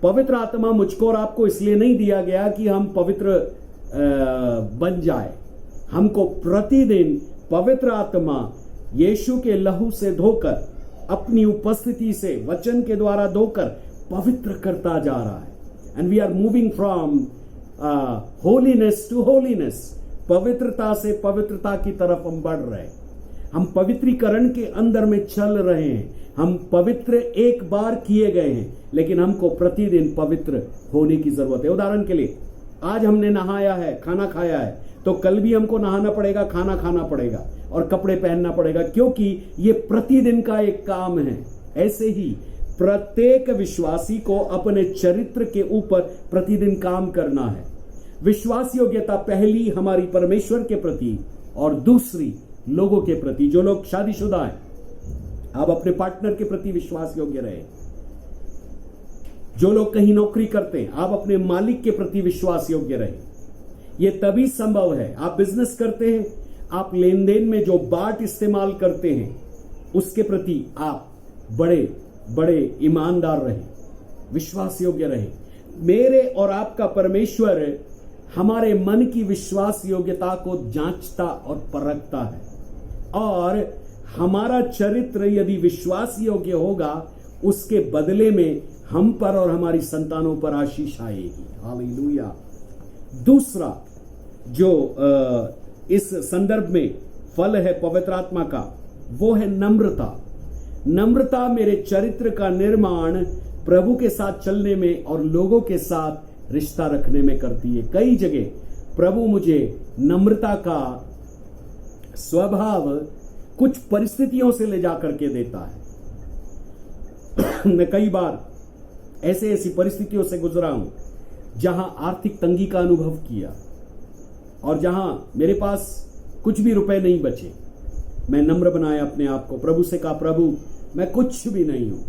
पवित्र आत्मा मुझको और आपको इसलिए नहीं दिया गया कि हम पवित्र बन जाए। हमको प्रतिदिन पवित्र आत्मा यीशु के लहू से धोकर, अपनी उपस्थिति से वचन के द्वारा धोकर पवित्र करता जा रहा है। And we are moving from holiness to holiness, पवित्रता से पवित्रता की तरफ हम बढ़ रहे हैं। हम पवित्रीकरण के अंदर में चल रहे हैं। हम पवित्र एक बार किए गए हैं, लेकिन हमको प्रतिदिन पवित्र होने की जरूरत है। उदाहरण के लिए, आज हमने नहाया है, खाना खाया है, तो कल भी हमको नहाना पड़ेगा, खाना खाना पड़ेगा और कपड़े पहनना पड़ेगा, क्योंकि ये प्रतिदिन का एक काम है। ऐसे ही प्रत्येक विश्वासी को अपने चरित्र के ऊपर प्रतिदिन काम करना है। विश्वास योग्यता पहली हमारी परमेश्वर के प्रति और दूसरी लोगों के प्रति। जो लोग शादीशुदा हैं, आप अपने पार्टनर के प्रति विश्वास योग्य रहे। जो लोग कहीं नौकरी करते हैं, आप अपने मालिक के प्रति विश्वास योग्य रहे। यह तभी संभव है। आप बिजनेस करते हैं, आप लेन देन में जो बाट इस्तेमाल करते हैं, उसके प्रति आप बड़े बड़े ईमानदार रहे, विश्वास योग्य रहे। मेरे और आपका परमेश्वर हमारे मन की विश्वास योग्यता को जांचता और परखता है, और हमारा चरित्र यदि विश्वास योग्य होगा, उसके बदले में हम पर और हमारी संतानों पर आशीष आएगी। हालेलुया। दूसरा जो इस संदर्भ में फल है पवित्र आत्मा का, वो है नम्रता। नम्रता मेरे चरित्र का निर्माण प्रभु के साथ चलने में और लोगों के साथ रिश्ता रखने में करती है। कई जगह प्रभु मुझे नम्रता का स्वभाव कुछ परिस्थितियों से ले जाकर के देता है। मैं कई बार ऐसी परिस्थितियों से गुजरा हूं जहां आर्थिक तंगी का अनुभव किया और जहां मेरे पास कुछ भी रुपए नहीं बचे। मैं नम्र बनाया अपने आप को, प्रभु से कहा, प्रभु मैं कुछ भी नहीं हूं,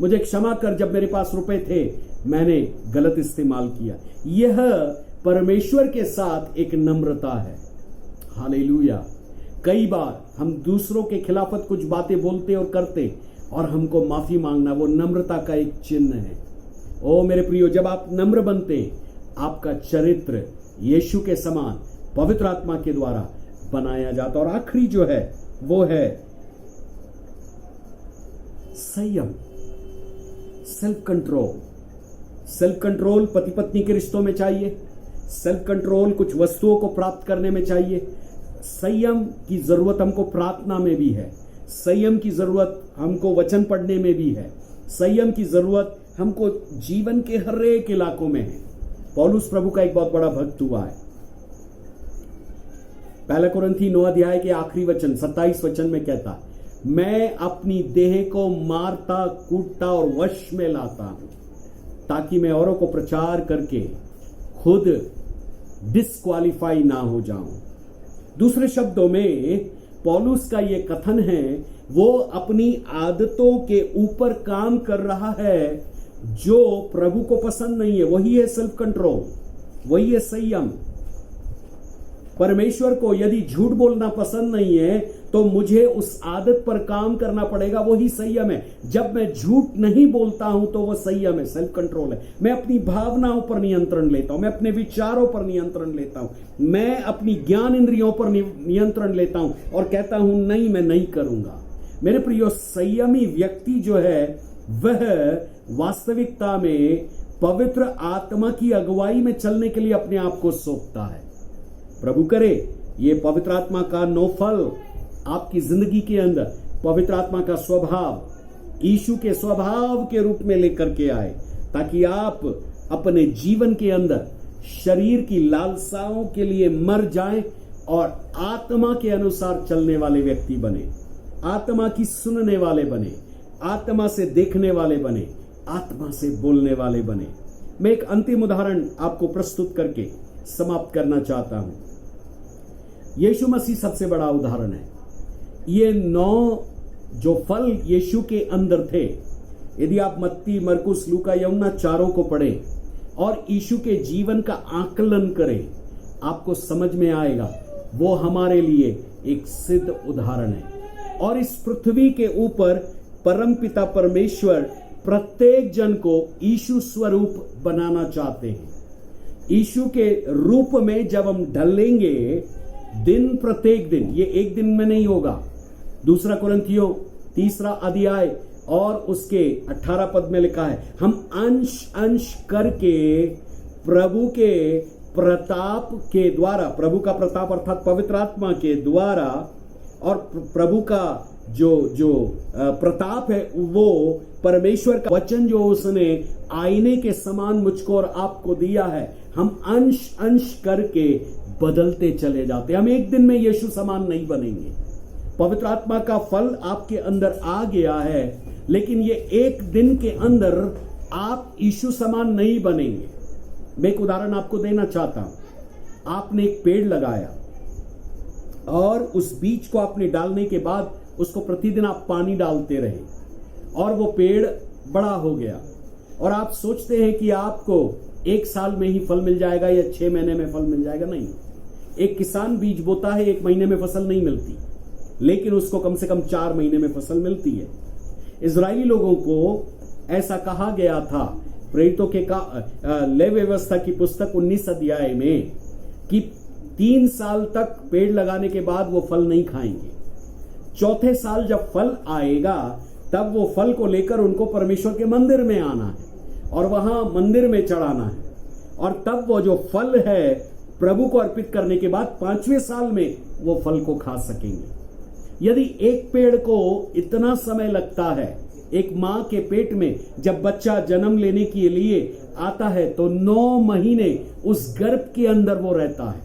मुझे क्षमा कर, जब मेरे पास रुपए थे मैंने गलत इस्तेमाल किया। यह परमेश्वर के साथ एक नम्रता है। हालेलुया। कई बार हम दूसरों के खिलाफत कुछ बातें बोलते और करते और हमको माफी मांगना, वो नम्रता का एक चिन्ह है। ओ मेरे प्रियो, जब आप नम्र बनते, आपका चरित्र यीशु के समान पवित्र आत्मा के द्वारा बनाया जाता। और आखिरी जो है वो है संयम, सेल्फ कंट्रोल। सेल्फ कंट्रोल पति पत्नी के रिश्तों में चाहिए, सेल्फ कंट्रोल कुछ वस्तुओं को प्राप्त करने में चाहिए। संयम की जरूरत हमको प्रार्थना में भी है, संयम की जरूरत हमको वचन पढ़ने में भी है, संयम की जरूरत हमको जीवन के हर एक इलाकों में है। पौलुस प्रभु का एक बहुत बड़ा भक्त हुआ है। पहला कुरिन्थी 9 अध्याय के आखिरी वचन 27 वचन में कहता, मैं अपनी देह को मारता, कूटता और वश में लाता हूं, ताकि मैं औरों को प्रचार करके खुद डिस्क्वालीफाई ना हो जाऊं। दूसरे शब्दों में पौलुस का यह कथन है, वो अपनी आदतों के ऊपर काम कर रहा है जो प्रभु को पसंद नहीं है। वही है सेल्फ कंट्रोल, वही है संयम। परमेश्वर को यदि झूठ बोलना पसंद नहीं है तो मुझे उस आदत पर काम करना पड़ेगा, वही संयम है। जब मैं झूठ नहीं बोलता हूं तो वह संयम है, सेल्फ कंट्रोल है। मैं अपनी भावनाओं पर नियंत्रण लेता हूं, मैं अपने विचारों पर नियंत्रण लेता हूं, मैं अपनी ज्ञान इंद्रियों पर नियंत्रण लेता हूं और कहता हूं नहीं, मैं नहीं करूंगा। मेरे प्रियो, संयमी व्यक्ति जो है वह वास्तविकता में पवित्र आत्मा की अगुवाई में चलने के लिए अपने आप को सौंपता है। प्रभु करे ये पवित्र आत्मा का 9 फल आपकी जिंदगी के अंदर पवित्र आत्मा का स्वभाव यीशु के स्वभाव के रूप में लेकर के आए, ताकि आप अपने जीवन के अंदर शरीर की लालसाओं के लिए मर जाएं और आत्मा के अनुसार चलने वाले व्यक्ति बने, आत्मा की सुनने वाले बने, आत्मा से देखने वाले बने, आत्मा से बोलने वाले बने। मैं एक अंतिम उदाहरण आपको प्रस्तुत करके समाप्त करना चाहता हूं। यीशु मसीह सबसे बड़ा उदाहरण है। ये 9 जो फल यीशु के अंदर थे, यदि आप मत्ती, मरकुस, लूका, यूहन्ना चारों को पढ़ें और यीशु के जीवन का आकलन करें, आपको समझ में आएगा वो हमारे लिए एक सिद्ध उदाहरण है। और इस पृथ्वी के ऊपर परमपिता परमेश्वर प्रत्येक जन को यीशु स्वरूप बनाना चाहते हैं। यीशु के रूप में जब हम ढलेंगे दिन प्रत्येक दिन, ये एक दिन में नहीं होगा। 2 कुरिन्थियों 3 अध्याय और उसके 18 पद में लिखा है, हम अंश अंश करके प्रभु के प्रताप के द्वारा, प्रभु का प्रताप अर्थात पवित्र आत्मा के द्वारा, और प्रभु का जो प्रताप है वो परमेश्वर का वचन जो उसने आईने के समान मुझको और आपको दिया है, हम अंश अंश करके बदलते चले जाते। हम एक दिन में यीशु समान नहीं बनेंगे। पवित्र आत्मा का फल आपके अंदर आ गया है, लेकिन ये एक दिन के अंदर आप यीशु समान नहीं बनेंगे। मैं एक उदाहरण आपको देना चाहता हूं। आपने एक पेड़ लगाया और उस बीज को आपने डालने के बाद उसको प्रतिदिन आप पानी डालते रहे और वो पेड़ बड़ा हो गया, और आप सोचते हैं कि आपको 1 साल में ही फल मिल जाएगा या 6 महीने में फल मिल जाएगा। नहीं, एक किसान बीज बोता है, 1 महीने में फसल नहीं मिलती, लेकिन उसको कम से कम 4 महीने में फसल मिलती है। इजरायली लोगों को ऐसा कहा गया था प्रेरितों के लेवी व्यवस्था की पुस्तक 19 अध्याय में कि 3 साल तक पेड़ लगाने के बाद वो फल नहीं खाएंगे। चौथे साल जब फल आएगा तब वो फल को लेकर उनको परमेश्वर के मंदिर में आना है और वहां मंदिर में चढ़ाना है, और तब वो जो फल है प्रभु को अर्पित करने के बाद 5वें साल में वो फल को खा सकेंगे। यदि एक पेड़ को इतना समय लगता है, एक मां के पेट में जब बच्चा जन्म लेने के लिए आता है तो 9 महीने उस गर्भ के अंदर वो रहता है।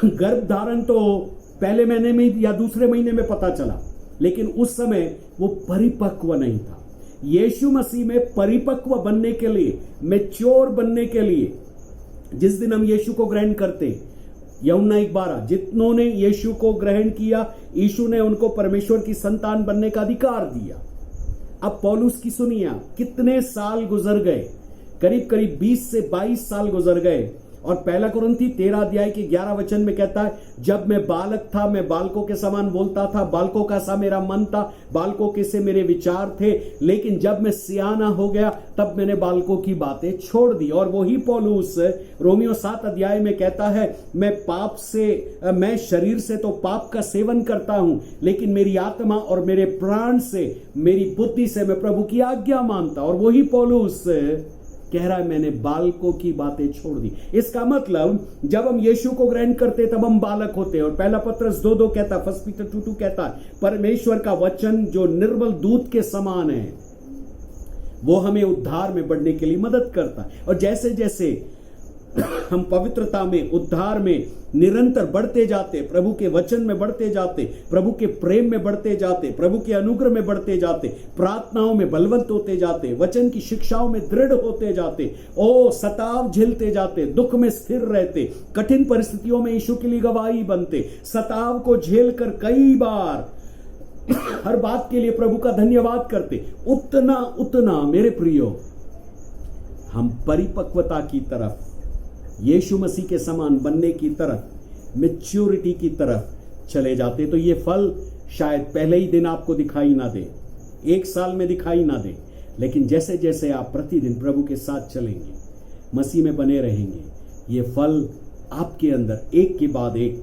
गर्भ धारण तो पहले महीने में या दूसरे महीने में पता चला, लेकिन उस समय वो परिपक्व नहीं था। यीशु मसीह में परिपक्व बनने के लिए, मैच्योर बनने के लिए, जिस दिन हम यीशु को ग्रहण करते, यूहन्ना 1:12, जितनों ने यीशु को ग्रहण किया यीशु ने उनको परमेश्वर की संतान बनने का अधिकार दिया। अब पौलुस की सुनिए, कितने साल गुजर गए, करीब करीब 20 से 22 साल गुजर गए। और 1 कुरिन्थी 13 अध्याय के 11 वचन में कहता है, जब मैं बालक था मैं बालकों के समान बोलता था, बालकों का सा मेरा मन था, बालकों के से मेरे विचार थे, लेकिन जब मैं सियाना हो गया तब मैंने बालकों की बातें छोड़ दी। और वही पौलुस रोमियो 7 अध्याय में कहता है, मैं शरीर से तो पाप का सेवन करता हूं, लेकिन मेरी आत्मा और मेरे प्राण से, मेरी बुद्धि से मैं प्रभु की आज्ञा मानता। और वही पौलुस कह रहा है, मैंने बालकों की बातें छोड़ दी। इसका मतलब जब हम यीशु को ग्रहण करते तब हम बालक होते हैं। और 1 पत्रस 2:2 कहता है, 1 पीटर 2:2 कहता है, परमेश्वर का वचन जो निर्मल दूध के समान है वो हमें उद्धार में बढ़ने के लिए मदद करता है। और जैसे जैसे हम पवित्रता में, उद्धार में निरंतर बढ़ते जाते, प्रभु के वचन में बढ़ते जाते, प्रभु के प्रेम में बढ़ते जाते, प्रभु के अनुग्रह में बढ़ते जाते, प्रार्थनाओं में बलवंत होते जाते, वचन की शिक्षाओं में दृढ़ होते जाते, सताव झेलते जाते, दुख में स्थिर रहते, कठिन परिस्थितियों में यीशु के लिए गवाही बनते, सताव को झेलकर कई बार हर बात के लिए प्रभु का धन्यवाद करते, उतना उतना मेरे प्रियो हम परिपक्वता की तरफ, यीशु मसीह के समान बनने की तरफ, मैच्योरिटी की तरफ चले जाते। तो ये फल शायद पहले ही दिन आपको दिखाई ना दे, 1 साल में दिखाई ना दे, लेकिन जैसे जैसे आप प्रतिदिन प्रभु के साथ चलेंगे, मसीह में बने रहेंगे, ये फल आपके अंदर एक के बाद एक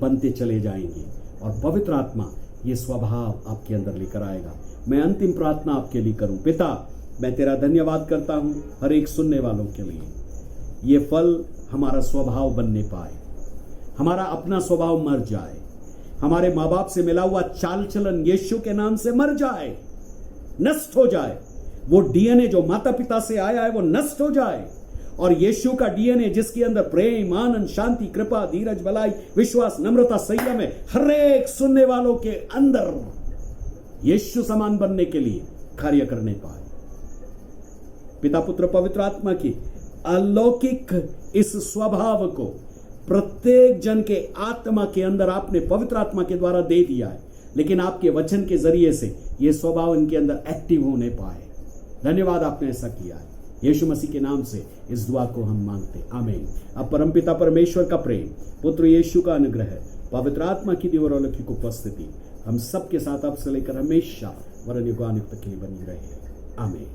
बनते चले जाएंगे और पवित्र आत्मा ये स्वभाव आपके अंदर लेकर आएगा। मैं अंतिम प्रार्थना आपके लिए करूं। पिता, मैं तेरा धन्यवाद करता हूं हर एक सुनने वालों के लिए। ये फल हमारा स्वभाव बनने पाए, हमारा अपना स्वभाव मर जाए, हमारे मां बाप से मिला हुआ चाल चलन यीशु के नाम से मर जाए, नष्ट हो जाए। वो डीएनए जो माता पिता से आया है वो नष्ट हो जाए, और यीशु का डीएनए जिसके अंदर प्रेम, आनंद, शांति, कृपा, धीरज, भलाई, विश्वास, नम्रता, संयम है, हर एक सुनने वालों के अंदर यीशु समान बनने के लिए कार्य करने पाए। पिता, पुत्र, पवित्र आत्मा की अलौकिक इस स्वभाव को प्रत्येक जन के आत्मा के अंदर आपने पवित्र आत्मा के द्वारा दे दिया है, लेकिन आपके वचन के जरिए से यह स्वभाव इनके अंदर एक्टिव होने पाए। धन्यवाद, आपने ऐसा किया है। यीशु मसीह के नाम से इस दुआ को हम मांगते, आमीन। अब परमपिता परमेश्वर का प्रेम, पुत्र यीशु का अनुग्रह, पवित्र आत्मा की दी और अलौकिक उपस्थिति हम सबके साथ अब से लेकर हमेशा वरन युगानुग तक के लिए बनी रहे, आमीन।